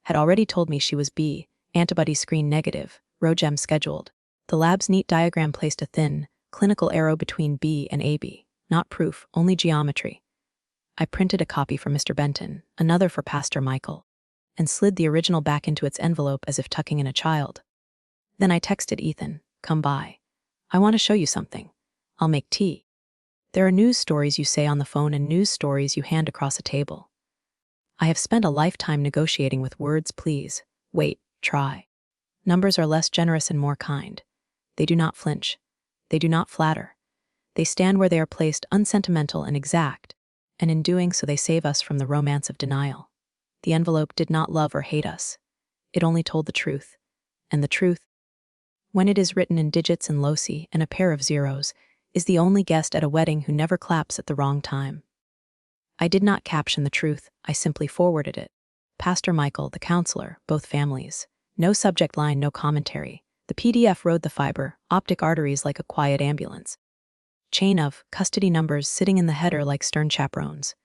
had already told me she was B, antibody screen negative, ROGEM scheduled. The lab's neat diagram placed a thin, clinical arrow between B and AB, not proof, only geometry. I printed a copy for Mr. Benton, another for Pastor Michael, and slid the original back into its envelope as if tucking in a child. Then I texted Ethan, "Come by. I want to show you something. I'll make tea." There are news stories you say on the phone and news stories you hand across a table. I have spent a lifetime negotiating with words please, wait, try. Numbers are less generous and more kind. They do not flinch. They do not flatter. They stand where they are placed, unsentimental and exact, and in doing so they save us from the romance of denial. The envelope did not love or hate us. It only told the truth. And the truth, when it is written in digits and loci and a pair of zeros, is the only guest at a wedding who never claps at the wrong time. I did not caption the truth, I simply forwarded it. Pastor Michael, the counselor, both families. No subject line, no commentary. The PDF rode the fiber, optic arteries like a quiet ambulance. Chain of custody numbers sitting in the header like stern chaperones.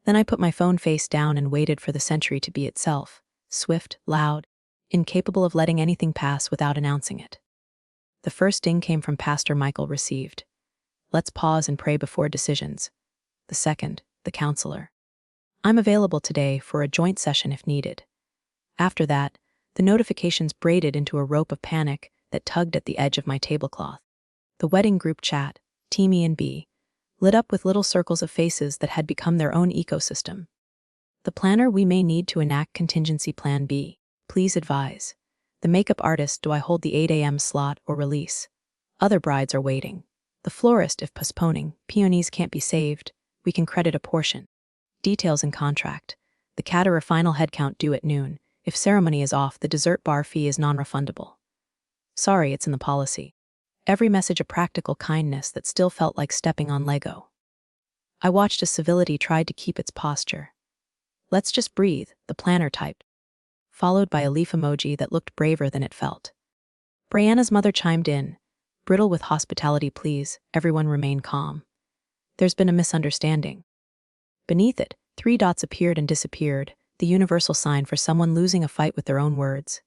Then I put my phone face down and waited for the century to be itself, swift, loud, incapable of letting anything pass without announcing it. The first ding came from Pastor Michael received. Let's pause and pray before decisions. The second, the counselor. I'm available today for a joint session if needed. After that, the notifications braided into a rope of panic that tugged at the edge of my tablecloth. The wedding group chat, Teamy and B, lit up with little circles of faces that had become their own ecosystem. The planner, we may need to enact contingency plan B. Please advise. The makeup artist, do I hold the 8 a.m. slot or release? Other brides are waiting. The florist, if postponing, peonies can't be saved, we can credit a portion. Details in contract. The caterer final headcount due at noon. If ceremony is off, the dessert bar fee is non-refundable. Sorry, it's in the policy. Every message a practical kindness that still felt like stepping on Lego. I watched as civility tried to keep its posture. Let's just breathe, the planner typed, followed by a leaf emoji that looked braver than it felt. Brianna's mother chimed in, brittle with hospitality please, everyone remain calm. There's been a misunderstanding. Beneath it, 3 dots appeared and disappeared, the universal sign for someone losing a fight with their own words.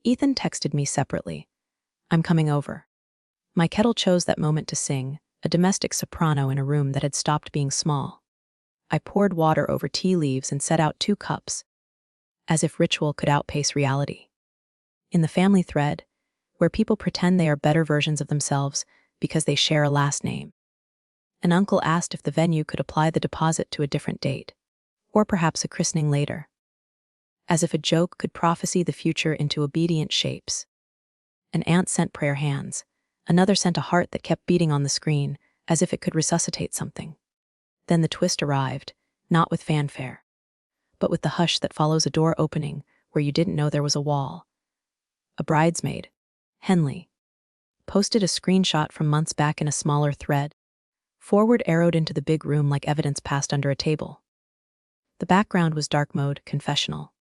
Ethan texted me separately. I'm coming over. My kettle chose that moment to sing, a domestic soprano in a room that had stopped being small. I poured water over tea leaves and set out 2 cups, as if ritual could outpace reality. In the family thread, where people pretend they are better versions of themselves because they share a last name, an uncle asked if the venue could apply the deposit to a different date, or perhaps a christening later. As if a joke could prophesy the future into obedient shapes. An aunt sent prayer hands. Another sent a heart that kept beating on the screen, as if it could resuscitate something. Then the twist arrived, not with fanfare, but with the hush that follows a door opening where you didn't know there was a wall. A bridesmaid, Henley, posted a screenshot from months back in a smaller thread, forward arrowed into the big room like evidence passed under a table. The background was dark mode, confessional.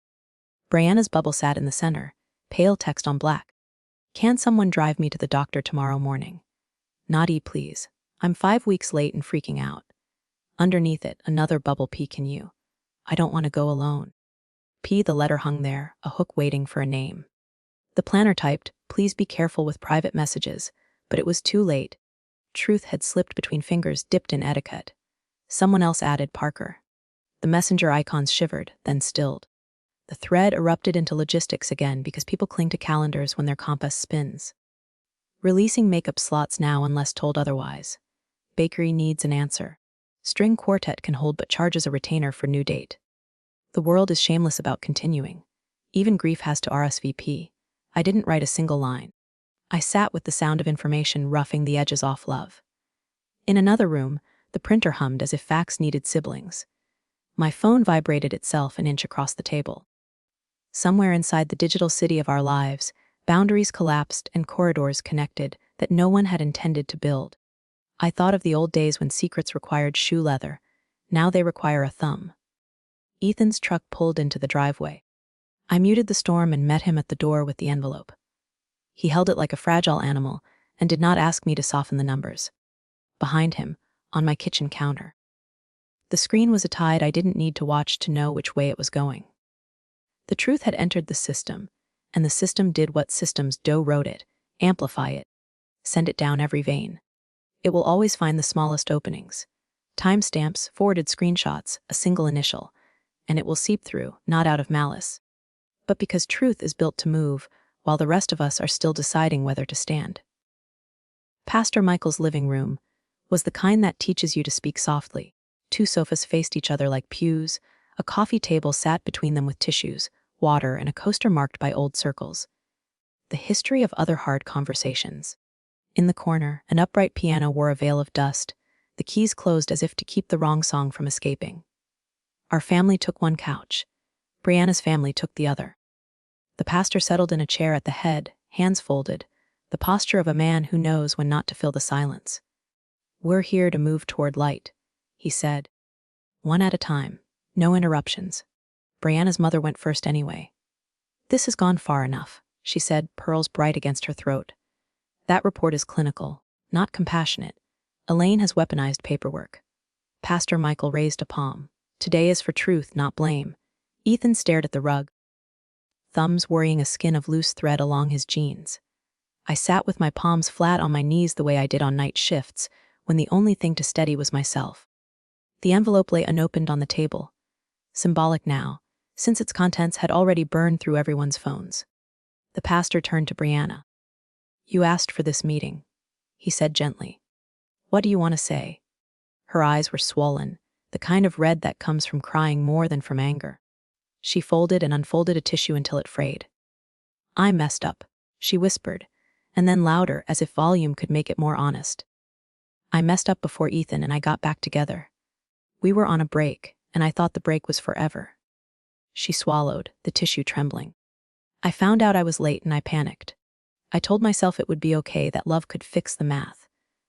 Brianna's bubble sat in the center, pale text on black. Can someone drive me to the doctor tomorrow morning? Not E, please. I'm 5 weeks late and freaking out. Underneath it, another bubble P, can you? I don't want to go alone. P, the letter hung there, a hook waiting for a name. The planner typed, please be careful with private messages, but it was too late. Truth had slipped between fingers dipped in etiquette. Someone else added Parker. The messenger icons shivered, then stilled. The thread erupted into logistics again because people cling to calendars when their compass spins. Releasing makeup slots now unless told otherwise. Bakery needs an answer. String quartet can hold but charges a retainer for new date. The world is shameless about continuing. Even grief has to RSVP. I didn't write a single line. I sat with the sound of information roughing the edges off love. In another room, the printer hummed as if facts needed siblings. My phone vibrated itself an inch across the table. Somewhere inside the digital city of our lives, boundaries collapsed and corridors connected that no one had intended to build. I thought of the old days when secrets required shoe leather. Now they require a thumb. Ethan's truck pulled into the driveway. I muted the storm and met him at the door with the envelope. He held it like a fragile animal and did not ask me to soften the numbers. Behind him, on my kitchen counter. The screen was a tide I didn't need to watch to know which way it was going. The truth had entered the system, and the system did what systems do: wrote it, amplify it, send it down every vein. It will always find the smallest openings. Timestamps, forwarded screenshots, a single initial, and it will seep through, not out of malice, but because truth is built to move, while the rest of us are still deciding whether to stand. Pastor Michael's living room was the kind that teaches you to speak softly. 2 sofas faced each other like pews, a coffee table sat between them with tissues, water, and a coaster marked by old circles. The history of other hard conversations. In the corner, an upright piano wore a veil of dust, the keys closed as if to keep the wrong song from escaping. Our family took one couch. Brianna's family took the other. The pastor settled in a chair at the head, hands folded, the posture of a man who knows when not to fill the silence. "We're here to move toward light," he said. "One at a time. No interruptions." Brianna's mother went first anyway. "This has gone far enough," she said, pearls bright against her throat. "That report is clinical, not compassionate. Elaine has weaponized paperwork." Pastor Michael raised a palm. "Today is for truth, not blame." Ethan stared at the rug, thumbs worrying a skin of loose thread along his jeans. I sat with my palms flat on my knees the way I did on night shifts, when the only thing to steady was myself. The envelope lay unopened on the table. Symbolic now, since its contents had already burned through everyone's phones. The pastor turned to Brianna. "You asked for this meeting," he said gently. "What do you want to say?" Her eyes were swollen, the kind of red that comes from crying more than from anger. She folded and unfolded a tissue until it frayed. "I messed up," she whispered, and then louder, as if volume could make it more honest. "I messed up before Ethan and I got back together. We were on a break, and I thought the break was forever." She swallowed, the tissue trembling. "I found out I was late and I panicked. I told myself it would be okay, that love could fix the math."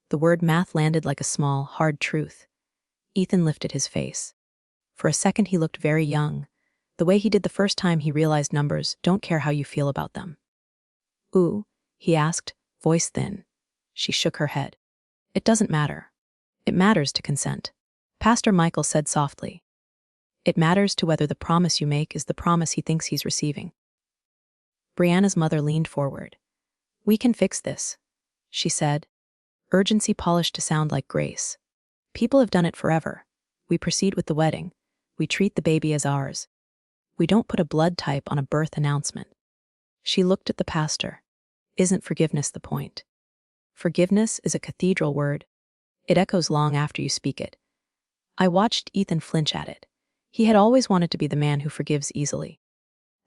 The word math landed like a small, hard truth. Ethan lifted his face. For a second he looked very young, the way he did the first time he realized numbers don't care how you feel about them. "Ooh?" he asked, voice thin. She shook her head. "It doesn't matter. It matters to consent." Pastor Michael said softly. "It matters to whether the promise you make is the promise he thinks he's receiving." Brianna's mother leaned forward. "We can fix this," she said. Urgency polished to sound like grace. "People have done it forever. We proceed with the wedding. We treat the baby as ours. We don't put a blood type on a birth announcement." She looked at the pastor. "Isn't forgiveness the point?" Forgiveness is a cathedral word. It echoes long after you speak it. I watched Ethan flinch at it. He had always wanted to be the man who forgives easily.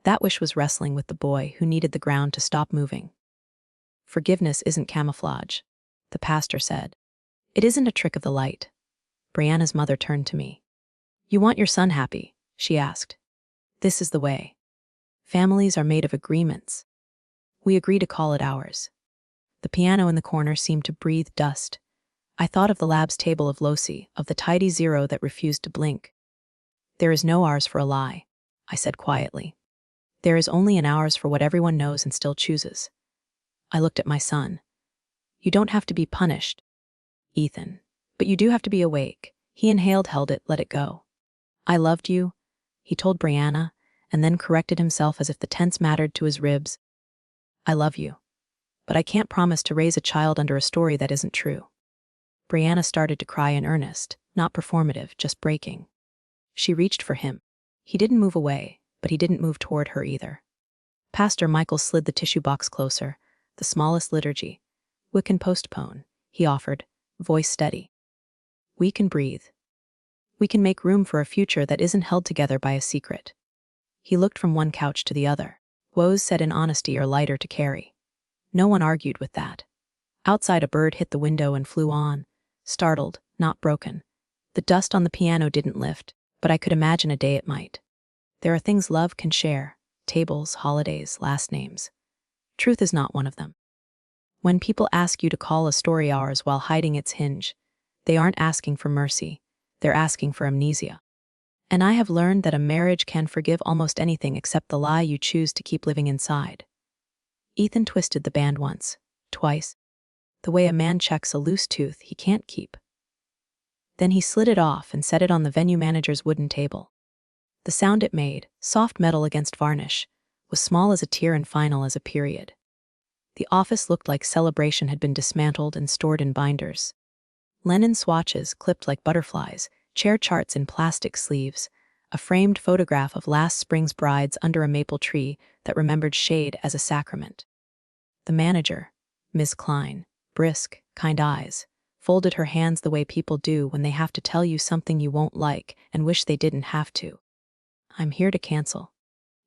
That wish was wrestling with the boy who needed the ground to stop moving. "Forgiveness isn't camouflage," the pastor said. "It isn't a trick of the light." Brianna's mother turned to me. "You want your son happy?" she asked. "This is the way. Families are made of agreements. We agree to call it ours." The piano in the corner seemed to breathe dust. I thought of the lab's table of loci, of the tidy zero that refused to blink. "There is no ours for a lie," I said quietly. "There is only an ours for what everyone knows and still chooses." I looked at my son. "You don't have to be punished, Ethan, but you do have to be awake." He inhaled, held it, let it go. "I loved you," he told Brianna, and then corrected himself as if the tense mattered to his ribs. "I love you, but I can't promise to raise a child under a story that isn't true." Brianna started to cry in earnest, not performative, just breaking. She reached for him. He didn't move away, but he didn't move toward her either. Pastor Michael slid the tissue box closer, the smallest liturgy. "We can postpone," he offered, voice steady. "We can breathe. We can make room for a future that isn't held together by a secret." He looked from one couch to the other. "Woes said in honesty are lighter to carry." No one argued with that. Outside, a bird hit the window and flew on, startled, not broken. The dust on the piano didn't lift, but I could imagine a day it might. There are things love can share: tables, holidays, last names. Truth is not one of them. When people ask you to call a story ours while hiding its hinge, they aren't asking for mercy, they're asking for amnesia. And I have learned that a marriage can forgive almost anything except the lie you choose to keep living inside. Ethan twisted the band once, twice, the way a man checks a loose tooth he can't keep. Then he slid it off and set it on the venue manager's wooden table. The sound it made, soft metal against varnish, was small as a tear and final as a period. The office looked like Celebration had been dismantled and stored in binders. Linen swatches clipped like butterflies, chair charts in plastic sleeves, a framed photograph of last spring's brides under a maple tree that remembered shade as a sacrament. The manager, Ms. Klein, brisk, kind eyes, folded her hands the way people do when they have to tell you something you won't like and wish they didn't have to. "I'm here to cancel,"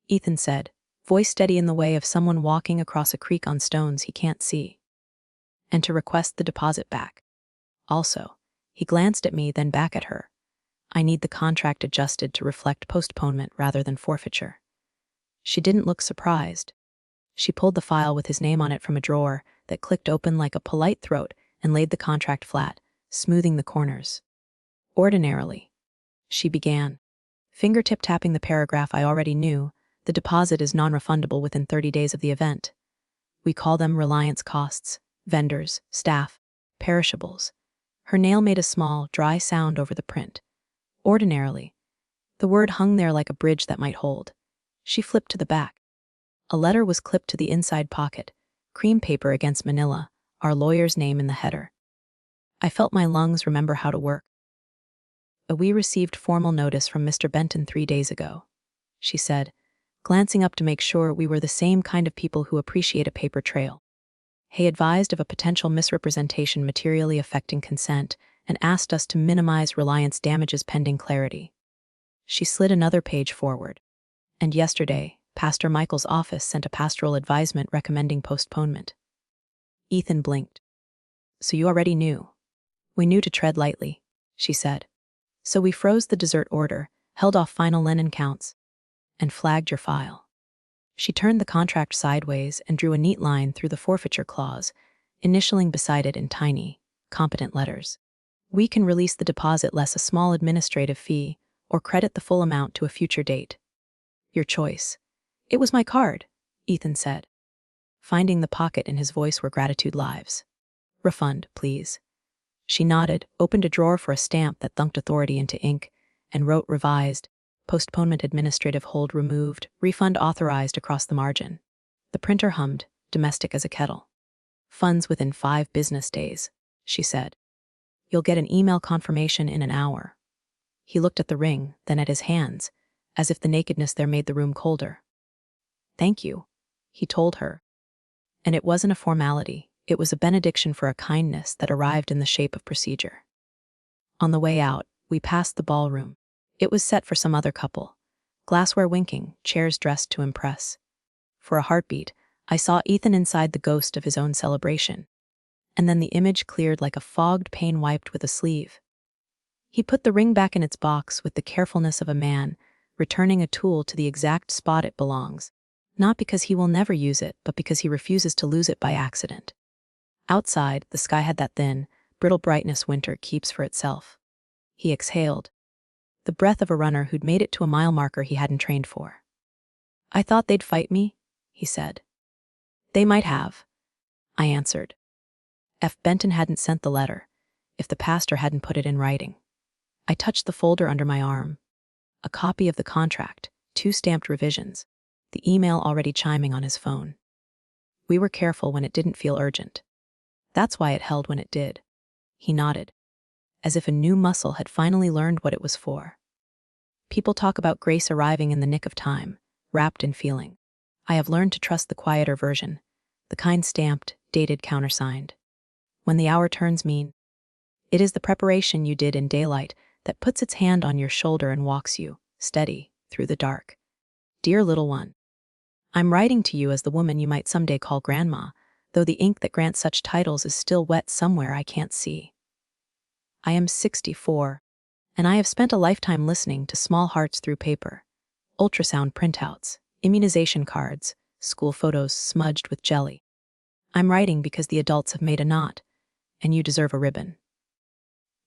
Ethan said, voice steady in the way of someone walking across a creek on stones he can't see. "And to request the deposit back. Also," he glanced at me, then back at her, "I need the contract adjusted to reflect postponement rather than forfeiture." She didn't look surprised. She pulled the file with his name on it from a drawer that clicked open like a polite throat and laid the contract flat, smoothing the corners. "Ordinarily," she began, fingertip tapping the paragraph I already knew, "the deposit is non-refundable within 30 days of the event. We call them reliance costs, vendors, staff, perishables." Her nail made a small, dry sound over the print. "Ordinarily." The word hung there like a bridge that might hold. She flipped to the back. A letter was clipped to the inside pocket, cream paper against manila, our lawyer's name in the header. I felt my lungs remember how to work. "We received formal notice from Mr. Benton 3 days ago," she said, glancing up to make sure we were the same kind of people who appreciate a paper trail. "He advised of a potential misrepresentation materially affecting consent and asked us to minimize reliance damages pending clarity." She slid another page forward. "And yesterday, Pastor Michael's office sent a pastoral advisement recommending postponement." Ethan blinked. "So you already knew?" "We knew to tread lightly," she said. "So we froze the dessert order, held off final linen counts, and flagged your file." She turned the contract sideways and drew a neat line through the forfeiture clause, initialing beside it in tiny, competent letters. "We can release the deposit less a small administrative fee or credit the full amount to a future date. Your choice." "It was my card," Ethan said, finding the pocket in his voice where gratitude lives. "Refund, please." She nodded, opened a drawer for a stamp that thunked authority into ink, and wrote revised, postponement administrative hold removed, refund authorized across the margin. The printer hummed, domestic as a kettle. "Funds within 5 business days," she said. "You'll get an email confirmation in an hour." He looked at the ring, then at his hands, as if the nakedness there made the room colder. "Thank you," he told her. And it wasn't a formality, it was a benediction for a kindness that arrived in the shape of procedure. On the way out, we passed the ballroom. It was set for some other couple. Glassware winking, chairs dressed to impress. For a heartbeat, I saw Ethan inside the ghost of his own celebration. And then the image cleared like a fogged pane wiped with a sleeve. He put the ring back in its box with the carefulness of a man, returning a tool to the exact spot it belongs, not because he will never use it, but because he refuses to lose it by accident. Outside, the sky had that thin, brittle brightness winter keeps for itself. He exhaled, the breath of a runner who'd made it to a mile marker he hadn't trained for. "I thought they'd fight me," he said. "They might have," I answered. If Benton hadn't sent the letter, if the pastor hadn't put it in writing. I touched the folder under my arm. A copy of the contract, 2 stamped revisions, the email already chiming on his phone. We were careful when it didn't feel urgent. That's why it held when it did. He nodded, as if a new muscle had finally learned what it was for. People talk about grace arriving in the nick of time, wrapped in feeling. I have learned to trust the quieter version, the kind stamped, dated, countersigned. When the hour turns mean, it is the preparation you did in daylight that puts its hand on your shoulder and walks you, steady, through the dark. "Dear little one, I'm writing to you as the woman you might someday call grandma, though the ink that grants such titles is still wet somewhere I can't see. I am 64, and I have spent a lifetime listening to small hearts through paper, ultrasound printouts, immunization cards, school photos smudged with jelly. I'm writing because the adults have made a knot, and you deserve a ribbon.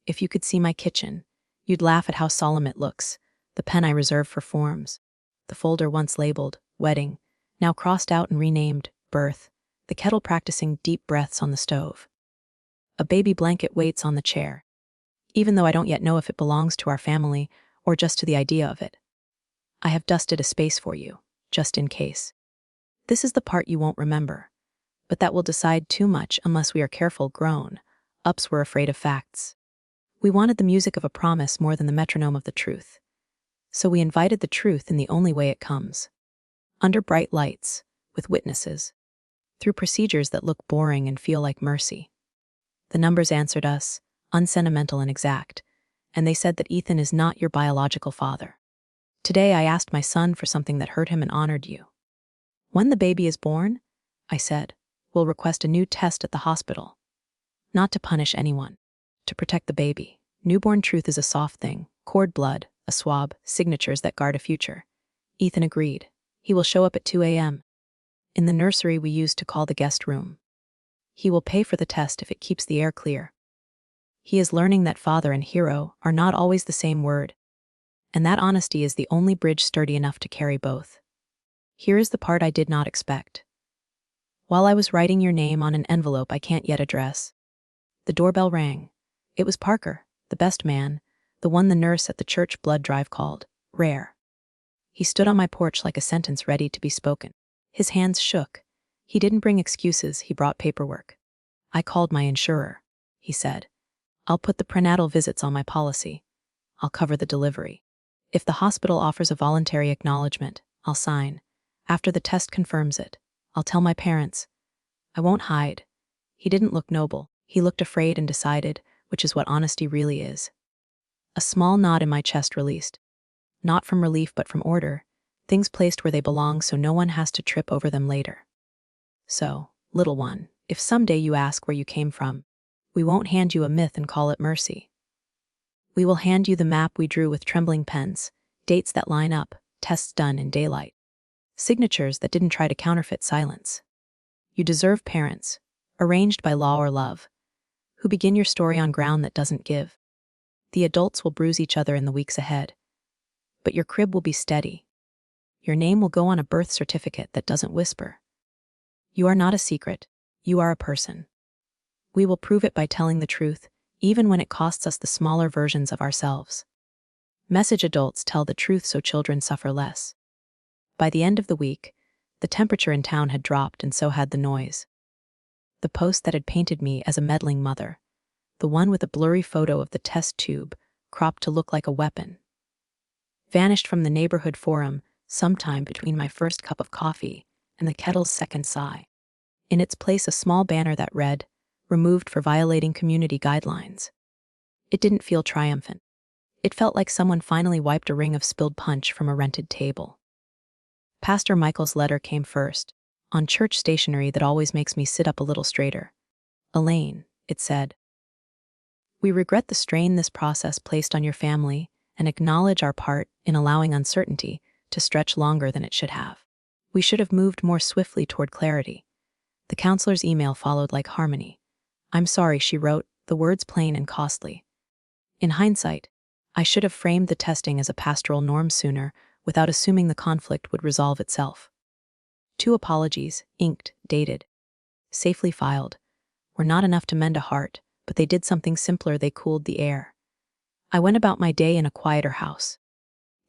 If you could see my kitchen, you'd laugh at how solemn it looks, the pen I reserve for forms, the folder once labeled wedding, now crossed out and renamed birth, the kettle practicing deep breaths on the stove. A baby blanket waits on the chair, even though I don't yet know if it belongs to our family or just to the idea of it. I have dusted a space for you, just in case. This is the part you won't remember, but that will decide too much unless we are careful grown. Ups were afraid of facts. We wanted the music of a promise more than the metronome of the truth. So we invited the truth in the only way it comes. Under bright lights, with witnesses. Through procedures that look boring and feel like mercy. The numbers answered us, unsentimental and exact, and they said that Ethan is not your biological father. Today I asked my son for something that hurt him and honored you. When the baby is born, I said, we'll request a new test at the hospital. Not to punish anyone, to protect the baby. Newborn truth is a soft thing, cord blood, a swab, signatures that guard a future. Ethan agreed. He will show up at 2 a.m. in the nursery we used to call the guest room. He will pay for the test if it keeps the air clear. He is learning that father and hero are not always the same word, and that honesty is the only bridge sturdy enough to carry both. Here is the part I did not expect. While I was writing your name on an envelope I can't yet address, the doorbell rang. It was Parker, the best man, the one the nurse at the church blood drive called rare. He stood on my porch like a sentence ready to be spoken. His hands shook. He didn't bring excuses, he brought paperwork. I called my insurer, he said. I'll put the prenatal visits on my policy. I'll cover the delivery. If the hospital offers a voluntary acknowledgement, I'll sign. After the test confirms it, I'll tell my parents. I won't hide. He didn't look noble. He looked afraid and decided, which is what honesty really is. A small knot in my chest released. Not from relief but from order, things placed where they belong so no one has to trip over them later. So, little one, if someday you ask where you came from, we won't hand you a myth and call it mercy. We will hand you the map we drew with trembling pens, dates that line up, tests done in daylight. Signatures that didn't try to counterfeit silence. You deserve parents, arranged by law or love, who begin your story on ground that doesn't give. The adults will bruise each other in the weeks ahead, but your crib will be steady. Your name will go on a birth certificate that doesn't whisper. You are not a secret, you are a person. We will prove it by telling the truth, even when it costs us the smaller versions of ourselves. Message adults tell the truth so children suffer less. By the end of the week, the temperature in town had dropped and so had the noise. The post that had painted me as a meddling mother, the one with a blurry photo of the test tube, cropped to look like a weapon, vanished from the neighborhood forum sometime between my first cup of coffee and the kettle's second sigh. In its place a small banner that read, "Removed for violating community guidelines." It didn't feel triumphant. It felt like someone finally wiped a ring of spilled punch from a rented table. Pastor Michael's letter came first, on church stationery that always makes me sit up a little straighter. Elaine, it said. We regret the strain this process placed on your family and acknowledge our part in allowing uncertainty to stretch longer than it should have. We should have moved more swiftly toward clarity. The counselor's email followed like harmony. I'm sorry, she wrote, the words plain and costly. In hindsight, I should have framed the testing as a pastoral norm sooner without assuming the conflict would resolve itself. 2 apologies, inked, dated, safely filed, were not enough to mend a heart, but they did something simpler. They cooled the air. I went about my day in a quieter house.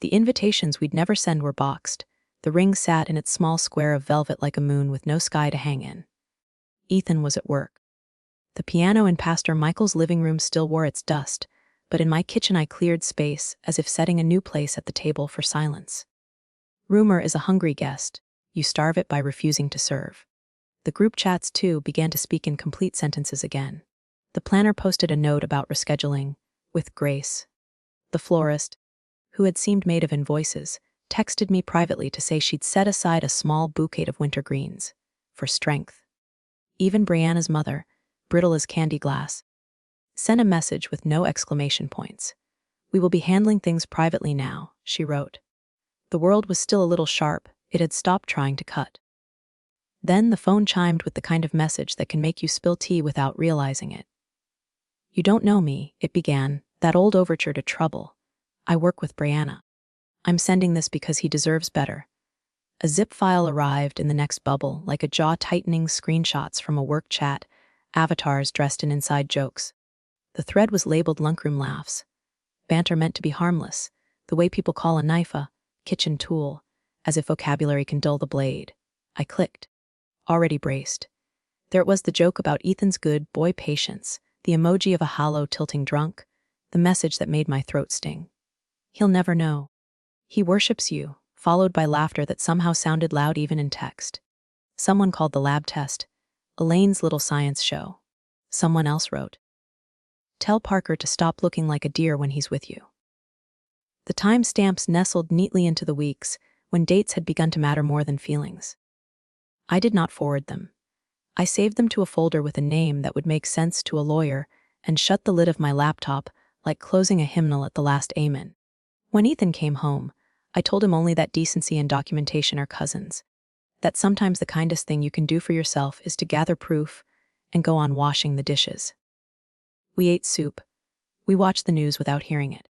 The invitations we'd never send were boxed. The ring sat in its small square of velvet like a moon with no sky to hang in. Ethan was at work. The piano in Pastor Michael's living room still wore its dust, but in my kitchen I cleared space as if setting a new place at the table for silence. Rumor is a hungry guest. You starve it by refusing to serve. The group chats, too, began to speak in complete sentences again. The planner posted a note about rescheduling, with grace. The florist, who had seemed made of invoices, texted me privately to say she'd set aside a small bouquet of winter greens, for strength. Even Brianna's mother, brittle as candy glass, sent a message with no exclamation points. "We will be handling things privately now," she wrote. The world was still a little sharp. It had stopped trying to cut. Then the phone chimed with the kind of message that can make you spill tea without realizing it. "You don't know me," it began, that old overture to trouble. "I work with Brianna. I'm sending this because he deserves better." A zip file arrived in the next bubble, like a jaw-tightening screenshots from a work chat, avatars dressed in inside jokes. The thread was labeled Lunkroom Laughs. Banter meant to be harmless, the way people call a knife a kitchen tool, as if vocabulary can dull the blade. I clicked. Already braced. There it was, the joke about Ethan's good boy patience, the emoji of a hollow tilting drunk, the message that made my throat sting. "He'll never know. He worships you," followed by laughter that somehow sounded loud even in text. Someone called the lab test Elaine's little science show. Someone else wrote, "Tell Parker to stop looking like a deer when he's with you." The timestamps nestled neatly into the weeks when dates had begun to matter more than feelings. I did not forward them. I saved them to a folder with a name that would make sense to a lawyer and shut the lid of my laptop like closing a hymnal at the last amen. When Ethan came home, I told him only that decency and documentation are cousins, that sometimes the kindest thing you can do for yourself is to gather proof and go on washing the dishes. We ate soup. We watched the news without hearing it.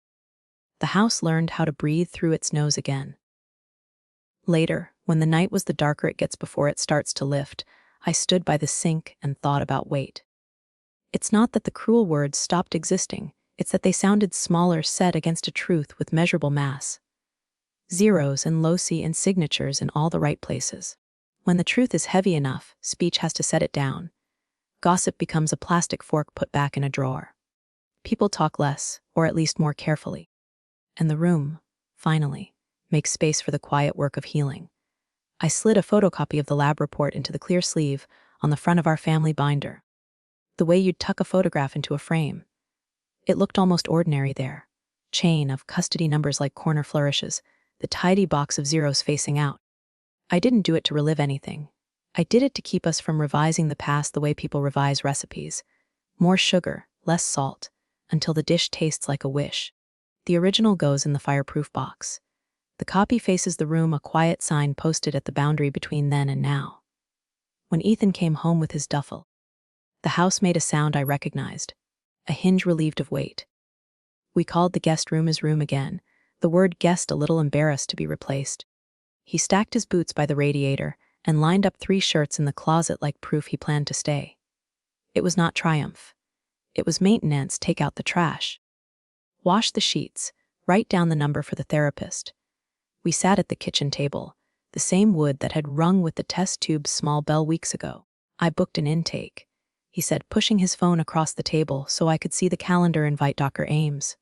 The house learned how to breathe through its nose again. Later, when the night was the darker it gets before it starts to lift, I stood by the sink and thought about weight. It's not that the cruel words stopped existing, it's that they sounded smaller said against a truth with measurable mass. Zeros and loci and signatures in all the right places. When the truth is heavy enough, speech has to set it down. Gossip becomes a plastic fork put back in a drawer. People talk less, or at least more carefully. And the room, finally, makes space for the quiet work of healing. I slid a photocopy of the lab report into the clear sleeve on the front of our family binder. The way you'd tuck a photograph into a frame. It looked almost ordinary there. Chain of custody numbers like corner flourishes, the tidy box of zeros facing out. I didn't do it to relive anything. I did it to keep us from revising the past the way people revise recipes. More sugar, less salt, until the dish tastes like a wish. The original goes in the fireproof box. The copy faces the room, a quiet sign posted at the boundary between then and now. When Ethan came home with his duffel, the house made a sound I recognized, a hinge relieved of weight. We called the guest room his room again, the word guest a little embarrassed to be replaced. He stacked his boots by the radiator and lined up 3 shirts in the closet like proof he planned to stay. It was not triumph. It was maintenance. Take out the trash. Wash the sheets. Write down the number for the therapist. We sat at the kitchen table, the same wood that had rung with the test tube's small bell weeks ago. "I booked an intake," he said, pushing his phone across the table so I could see the calendar invite Dr. Ames.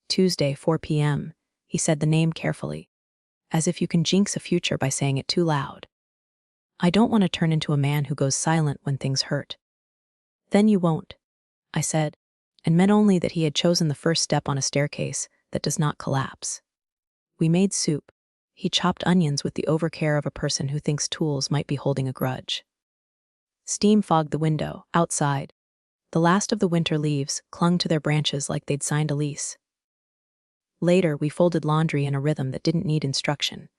"Tuesday, 4 p.m., he said the name carefully, as if you can jinx a future by saying it too loud. "I don't want to turn into a man who goes silent when things hurt." "Then you won't," I said, and meant only that he had chosen the first step on a staircase that does not collapse. We made soup. He chopped onions with the overcare of a person who thinks tools might be holding a grudge. Steam fogged the window, outside. The last of the winter leaves clung to their branches like they'd signed a lease. Later, we folded laundry in a rhythm that didn't need instruction.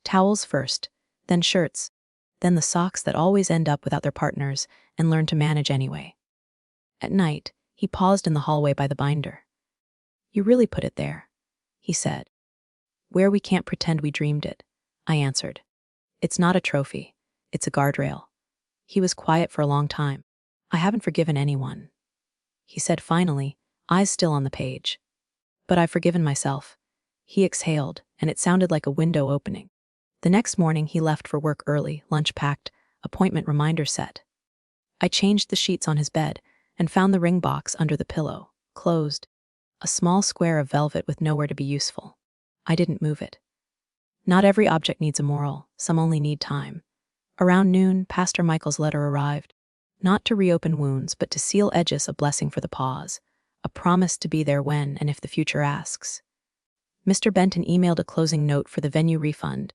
Towels first, then shirts, then the socks that always end up without their partners and learn to manage anyway. At night, he paused in the hallway by the binder. "You really put it there," he said. "Where we can't pretend we dreamed it," I answered. "It's not a trophy. It's a guardrail." He was quiet for a long time. "I haven't forgiven anyone," he said finally, eyes still on the page. "But I've forgiven myself." He exhaled, and it sounded like a window opening. The next morning he left for work early, lunch packed, appointment reminder set. I changed the sheets on his bed and found the ring box under the pillow, closed. A small square of velvet with nowhere to be useful. I didn't move it. Not every object needs a moral, some only need time. Around noon, Pastor Michael's letter arrived. Not to reopen wounds, but to seal edges, a blessing for the pause, a promise to be there when and if the future asks. Mr. Benton emailed a closing note for the venue refund.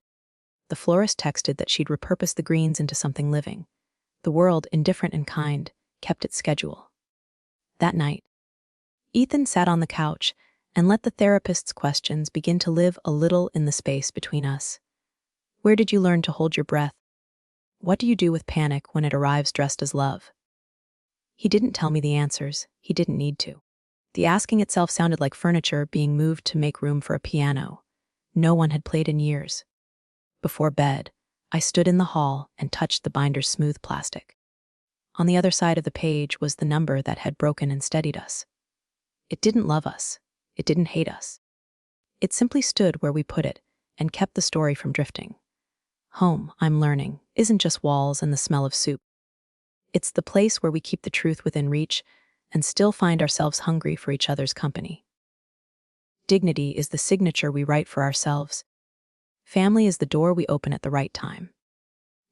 The florist texted that she'd repurpose the greens into something living. The world, indifferent and kind, kept its schedule. That night, Ethan sat on the couch and let the therapist's questions begin to live a little in the space between us. Where did you learn to hold your breath? What do you do with panic when it arrives dressed as love? He didn't tell me the answers. He didn't need to. The asking itself sounded like furniture being moved to make room for a piano no one had played in years. Before bed, I stood in the hall and touched the binder's smooth plastic. On the other side of the page was the number that had broken and steadied us. It didn't love us. It didn't hate us. It simply stood where we put it and kept the story from drifting. Home, I'm learning, isn't just walls and the smell of soup. It's the place where we keep the truth within reach and still find ourselves hungry for each other's company. Dignity is the signature we write for ourselves. Family is the door we open at the right time.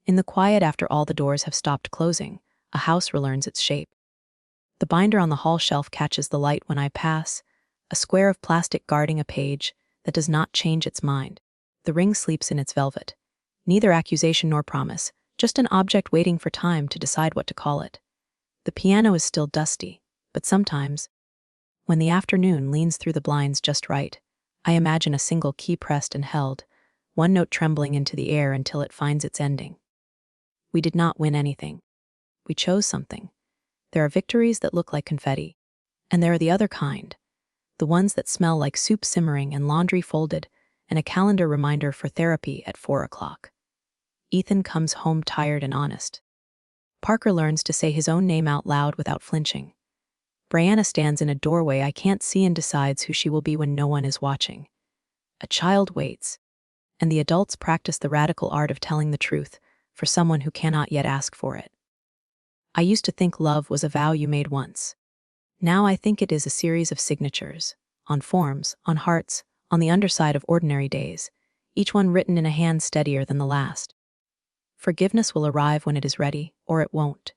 In the quiet after all the doors have stopped closing, a house relearns its shape. The binder on the hall shelf catches the light when I pass, a square of plastic guarding a page that does not change its mind. The ring sleeps in its velvet. Neither accusation nor promise, just an object waiting for time to decide what to call it. The piano is still dusty, but sometimes, when the afternoon leans through the blinds just right, I imagine a single key pressed and held, one note trembling into the air until it finds its ending. We did not win anything. We chose something. There are victories that look like confetti, and there are the other kind, the ones that smell like soup simmering and laundry folded, and a calendar reminder for therapy at 4 o'clock. Ethan comes home tired and honest. Parker learns to say his own name out loud without flinching. Brianna stands in a doorway I can't see and decides who she will be when no one is watching. A child waits, and the adults practice the radical art of telling the truth for someone who cannot yet ask for it. I used to think love was a vow you made once. Now I think it is a series of signatures, on forms, on hearts, on the underside of ordinary days, each one written in a hand steadier than the last. Forgiveness will arrive when it is ready, or it won't.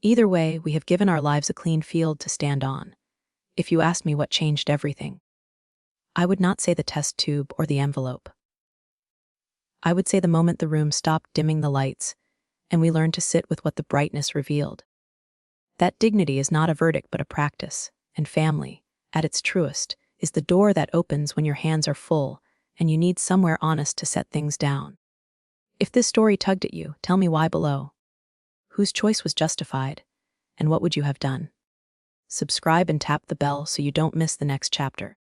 Either way, we have given our lives a clean field to stand on. If you asked me what changed everything, I would not say the test tube or the envelope. I would say the moment the room stopped dimming the lights, and we learned to sit with what the brightness revealed. That dignity is not a verdict but a practice, and family, at its truest, is the door that opens when your hands are full and you need somewhere honest to set things down. If this story tugged at you, tell me why below. Whose choice was justified, and what would you have done? Subscribe and tap the bell so you don't miss the next chapter.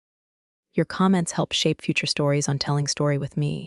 Your comments help shape future stories on Telling Story with Me.